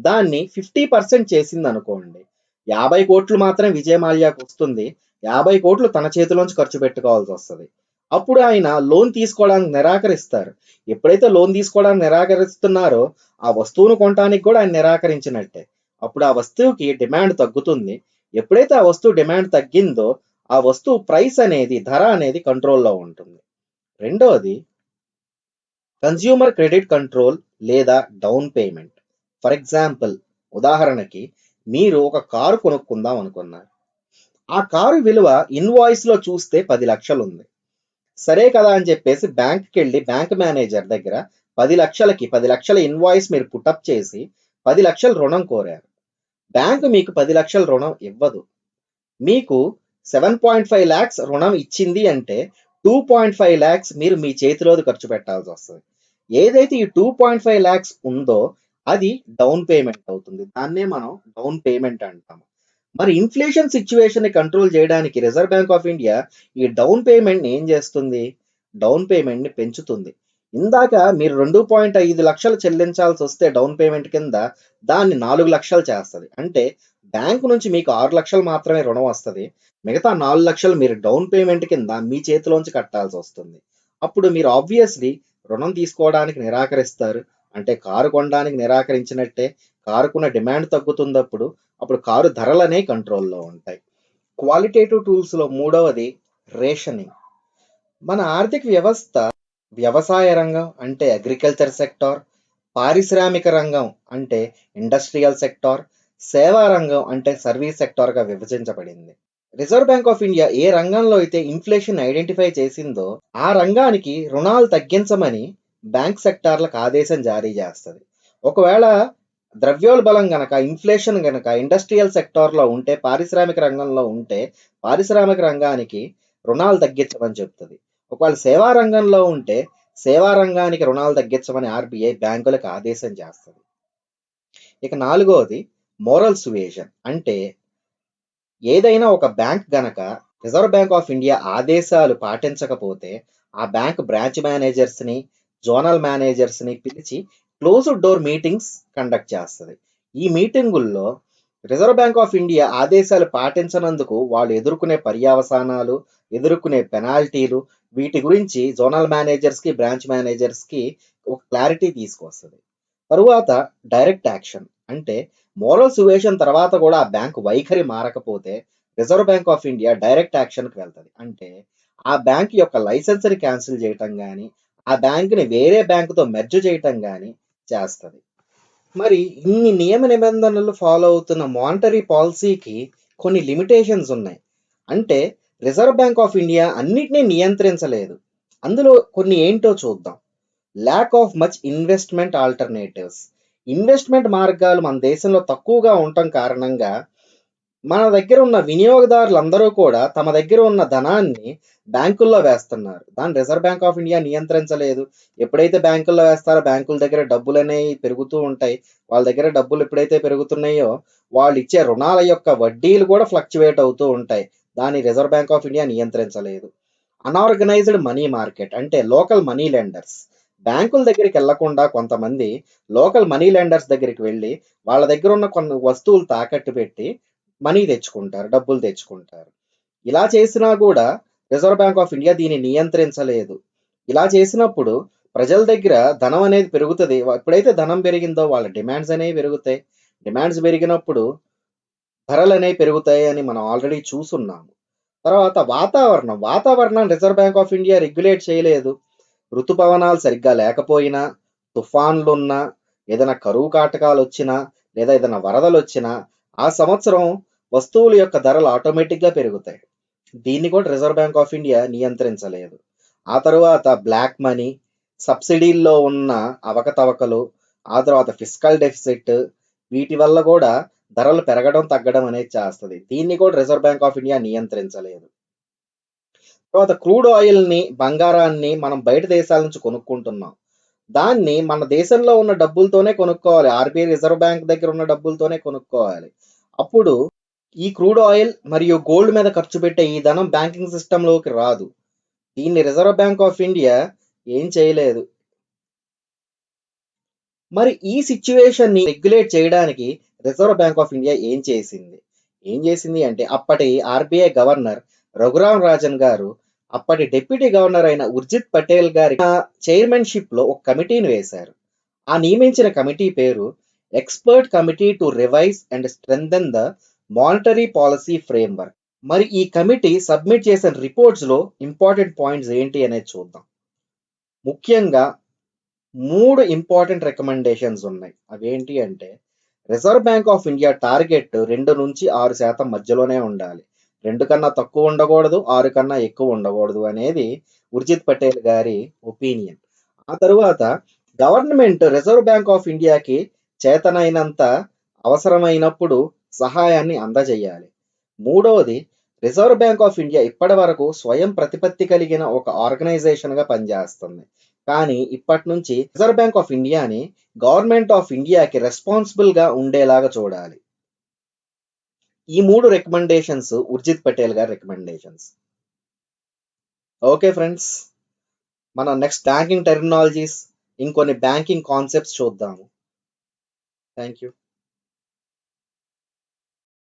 దాన్ని 50% చేసింది అనుకోండి, 50 కోట్లు మాత్రం విజయ్ మాల్యాకు వస్తుంది, 50 కోట్లు తన చేతిలోంచి ఖర్చు పెట్టుకోవాల్సి వస్తుంది. అప్పుడు ఆయన లోన్ తీసుకోవడానికి నిరాకరిస్తారు. ఎప్పుడైతే లోన్ తీసుకోవడానికి నిరాకరిస్తున్నారో ఆ వస్తువును కొనడానికి కూడా ఆయన నిరాకరించినట్టే. అప్పుడు ఆ వస్తువుకి డిమాండ్ తగ్గుతుంది. ఎప్పుడైతే ఆ వస్తువు డిమాండ్ తగ్గిందో ఆ వస్తువు ప్రైస్ అనేది, ధర అనేది కంట్రోల్లో ఉంటుంది. రెండవది కన్స్యూమర్ క్రెడిట్ కంట్రోల్ లేదా డౌన్ పేమెంట్. ఫర్ ఎగ్జాంపుల్, ఉదాహరణకి మీరు ఒక కారు కొనుక్కుందాం అనుకున్నారు. ఆ కారు విలువ ఇన్వాయిస్లో చూస్తే 10 లక్షలు ఉంది. సరే కదా అని చెప్పేసి బ్యాంక్కి వెళ్ళి బ్యాంక్ మేనేజర్ దగ్గర 10 లక్షల ఇన్వాయిస్ మీరు పుటప్ చేసి 10 లక్షలు రుణం కోరారు. బ్యాంకు మీకు 10 లక్షల రుణం ఇవ్వదు. మీకు 7.5 lakhs రుణం ఇచ్చింది అంటే 2.5 lakhs మీరు మీ చేతిలోది ఖర్చు పెట్టాల్సి వస్తుంది. ఏదైతే ఈ 2.5 lakhs ఉందో అది డౌన్ పేమెంట్ అవుతుంది. దాన్నే మనం డౌన్ పేమెంట్ అంటాము. మరి ఇన్ఫ్లేషన్ సిచ్యువేషన్ని కంట్రోల్ చేయడానికి రిజర్వ్ బ్యాంక్ ఆఫ్ ఇండియా ఈ డౌన్ పేమెంట్ని ఏం చేస్తుంది, డౌన్ పేమెంట్ని పెంచుతుంది. ఇందాక మీరు 2.5 లక్షలు చెల్లించాల్సి వస్తే డౌన్ పేమెంట్ కింద దాన్ని 4 లక్షలు చేస్తుంది. అంటే బ్యాంకు నుంచి మీకు 6 లక్షలు మాత్రమే రుణం వస్తుంది, మిగతా 4 లక్షలు మీరు డౌన్ పేమెంట్ కింద మీ చేతిలోంచి కట్టాల్సి వస్తుంది. అప్పుడు మీరు ఆబ్వియస్లీ రుణం తీసుకోవడానికి నిరాకరిస్తారు. అంటే కారు కొనడానికి నిరాకరించినట్టే, కారుకున్న డిమాండ్ తగ్గుతుంది. అప్పుడు కారు ధరలనే కంట్రోల్లో ఉంటాయి. క్వాలిటేటివ్ టూల్స్లో మూడవది రేషనింగ్. మన ఆర్థిక వ్యవస్థ వ్యవసాయ రంగం అంటే అగ్రికల్చర్ సెక్టార్, పారిశ్రామిక రంగం అంటే ఇండస్ట్రియల్ సెక్టార్, సేవా రంగం అంటే సర్వీస్ సెక్టార్గా విభజించబడింది. రిజర్వ్ బ్యాంక్ ఆఫ్ ఇండియా ఏ రంగంలో అయితే ఇన్ఫ్లేషన్ ఐడెంటిఫై చేసిందో ఆ రంగానికి రుణాలు తగ్గించమని బ్యాంక్ సెక్టార్లకు ఆదేశం జారీ చేస్తుంది. ఒకవేళ ద్రవ్యోల్బలం గనక, ఇన్ఫ్లేషన్ గనక ఇండస్ట్రియల్ సెక్టార్లో ఉంటే, పారిశ్రామిక రంగంలో ఉంటే పారిశ్రామిక రంగానికి రుణాలు తగ్గించమని చెప్తుంది. ఒకవేళ సేవా రంగంలో ఉంటే సేవా రంగానికి రుణాలు తగ్గించమని ఆర్బీఐ బ్యాంకులకు ఆదేశం చేస్తుంది. ఇక నాలుగవది మోరల్ సువేషన్. అంటే ఏదైనా ఒక బ్యాంక్ గనక రిజర్వ్ బ్యాంక్ ఆఫ్ ఇండియా ఆదేశాలు పాటించకపోతే ఆ బ్యాంక్ బ్రాంచ్ మేనేజర్స్ని, జోనల్ మేనేజర్స్ని పిలిచి క్లోజ్డ్ డోర్ మీటింగ్స్ కండక్ట్ చేస్తుంది. ఈ మీటింగుల్లో రిజర్వ్ బ్యాంక్ ఆఫ్ ఇండియా ఆదేశాలు పాటించనందుకు వాళ్ళు ఎదుర్కొనే పర్యవసానాలు, ఎదుర్కొనే పెనాల్టీలు, వీటి గురించి జోనల్ మేనేజర్స్కి, బ్రాంచ్ మేనేజర్స్కి ఒక క్లారిటీ తీసుకొస్తుంది. తరువాత డైరెక్ట్ యాక్షన్. అంటే మోరల్ సువేషన్ తర్వాత కూడా ఆ బ్యాంక్ వైఖరి మారకపోతే reserve bank of India direct యాక్షన్కి వెళ్తుంది. అంటే ఆ బ్యాంక్ యొక్క లైసెన్స్ని క్యాన్సిల్ చేయటం కానీ, ఆ బ్యాంక్ని వేరే బ్యాంకుతో మెర్జ్ చేయటం కానీ చేస్తుంది. మరి ఇన్ని నియమ నిబంధనలు ఫాలో అవుతున్న మానిటరీ పాలసీకి కొన్ని లిమిటేషన్స్ ఉన్నాయి. అంటే రిజర్వ్ బ్యాంక్ ఆఫ్ ఇండియా అన్నిటినీ నియంత్రించలేదు. అందులో కొన్ని ఏంటో చూద్దాం. Lack of much investment alternatives. Investment మార్గాలు మన దేశంలో తక్కువగా ఉండటం కారణంగా మన దగ్గర ఉన్న వినియోగదారులందరూ కూడా తమ దగ్గర ఉన్న ధనాన్ని బ్యాంకుల్లో వేస్తున్నారు. దాన్ని రిజర్వ్ బ్యాంక్ ఆఫ్ ఇండియా నియంత్రించలేదు. ఎప్పుడైతే బ్యాంకుల్లో వేస్తారో బ్యాంకుల దగ్గర డబ్బులు అనేవి పెరుగుతూ ఉంటాయి. వాళ్ళ దగ్గర డబ్బులు ఎప్పుడైతే పెరుగుతున్నాయో వాళ్ళు ఇచ్చే రుణాల యొక్క వడ్డీలు కూడా ఫ్లక్చువేట్ అవుతూ ఉంటాయి. దాన్ని రిజర్వ్ బ్యాంక్ ఆఫ్ ఇండియా నియంత్రించలేదు. Unorganized money market. అంటే లోకల్ మనీ లెండర్స్. బ్యాంకుల దగ్గరికి వెళ్లకుండా కొంతమంది లోకల్ మనీ లెండర్స్ దగ్గరికి వెళ్ళి వాళ్ళ దగ్గర ఉన్న కొన్ని వస్తువులు తాకట్టు పెట్టి మనీ తెచ్చుకుంటారు, డబ్బులు తెచ్చుకుంటారు. ఇలా చేసినా కూడా రిజర్వ్ బ్యాంక్ ఆఫ్ ఇండియా దీన్ని నియంత్రించలేదు. ఇలా చేసినప్పుడు ప్రజల దగ్గర ధనం అనేది పెరుగుతుంది. ఎప్పుడైతే ధనం పెరిగిందో వాళ్ళ డిమాండ్స్ అనేవి పెరుగుతాయి. డిమాండ్స్ పెరిగినప్పుడు ధరలు అనేవి పెరుగుతాయి అని మనం ఆల్రెడీ చూసున్నాము. తర్వాత వాతావరణం reserve bank of India regulate చేయలేదు. ఋతుపవనాలు సరిగ్గా లేకపోయినా, తుఫాన్లున్నా, ఏదైనా కరువు కాటకాలు వచ్చినా, లేదా ఏదైనా వరదలు వచ్చినా ఆ సంవత్సరం వస్తువుల యొక్క ధరలు ఆటోమేటిక్గా పెరుగుతాయి. దీన్ని కూడా రిజర్వ్ బ్యాంక్ ఆఫ్ ఇండియా నియంత్రించలేదు. ఆ తరువాత బ్లాక్ మనీ, సబ్సిడీల్లో ఉన్న అవకతవకలు, ఆ తర్వాత ఫిస్కల్ డెఫిసిట్, వీటి వల్ల కూడా ధరలు పెరగడం తగ్గడం అనేది చేస్తుంది. దీన్ని కూడా రిజర్వ్ బ్యాంక్ ఆఫ్ ఇండియా నియంత్రించలేదు. తర్వాత క్రూడ్ ఆయిల్ని, బంగారాన్ని మనం బయట దేశాల నుంచి కొనుక్కుంటున్నాం. దాన్ని మన దేశంలో ఉన్న డబ్బులతోనే కొనుక్కోవాలి. ఆర్బీఐ రిజర్వ్ బ్యాంక్ దగ్గర ఉన్న డబ్బులతోనే కొనుక్కోవాలి. అప్పుడు ఈ క్రూడ్ ఆయిల్ మరియు గోల్డ్ మీద ఖర్చు పెట్టే ఈ ధనం బ్యాంకింగ్ సిస్టంలోకి రాదు. దీన్ని రిజర్వ్ బ్యాంక్ ఆఫ్ ఇండియా ఏం చేయలేదు. మరి ఈ సిచ్యువేషన్ని రెగ్యులేట్ చేయడానికి రిజర్వ్ బ్యాంక్ ఆఫ్ ఇండియా ఏం చేసింది అంటే అప్పటి ఆర్బీఐ గవర్నర్ రఘురామ్ రాజన్ గారు అప్పటి డిప్యూటీ గవర్నర్ అయిన ఉర్జిత్ పటేల్ గారి చైర్మన్షిప్ లో ఒక కమిటీని వేశారు. ఆ నియమించిన కమిటీ పేరు expert committee to revise and strengthen the monetary policy framework. మరి ఈ కమిటీ సబ్మిట్ చేసిన రిపోర్ట్స్ లో ఇంపార్టెంట్ పాయింట్స్ ఏంటి అనేది చూద్దాం. ముఖ్యంగా 3 ఇంపార్టెంట్ రికమెండేషన్స్ ఉన్నాయి. అవేంటి అంటే reserve bank of India target 2 నుంచి 6% మధ్యలోనే ఉండాలి. 2 కన్నా తక్కువ ఉండకూడదు, 6 కన్నా ఎక్కువ ఉండకూడదు అనేది ఉర్జిత్ పటేల్ గారి ఒపీనియన్. ఆ తరువాత గవర్నమెంట్ రిజర్వ్ బ్యాంక్ ఆఫ్ ఇండియాకి చేతనైనంత అవసరమైనప్పుడు సహాయాన్ని అందజేయాలి. మూడవది రిజర్వ్ బ్యాంక్ ఆఫ్ ఇండియా ఇప్పటి వరకు స్వయం ప్రతిపత్తి కలిగిన ఒక ఆర్గనైజేషన్గా పనిచేస్తుంది. కానీ ఇప్పటి నుంచి రిజర్వ్ బ్యాంక్ ఆఫ్ ఇండియాని గవర్నమెంట్ ఆఫ్ ఇండియాకి రెస్పాన్సిబుల్గా ఉండేలాగా చూడాలి. ఈ 3 రికమెండేషన్స్ ఉర్జిత్ పటేల్ గారి రికమెండేషన్స్. ఓకే ఫ్రెండ్స్, మనం నెక్స్ట్ బ్యాంకింగ్ టెర్మినాలజీస్, ఇంకొన్ని బ్యాంకింగ్ కాన్సెప్ట్స్ చూద్దాము. Thank you.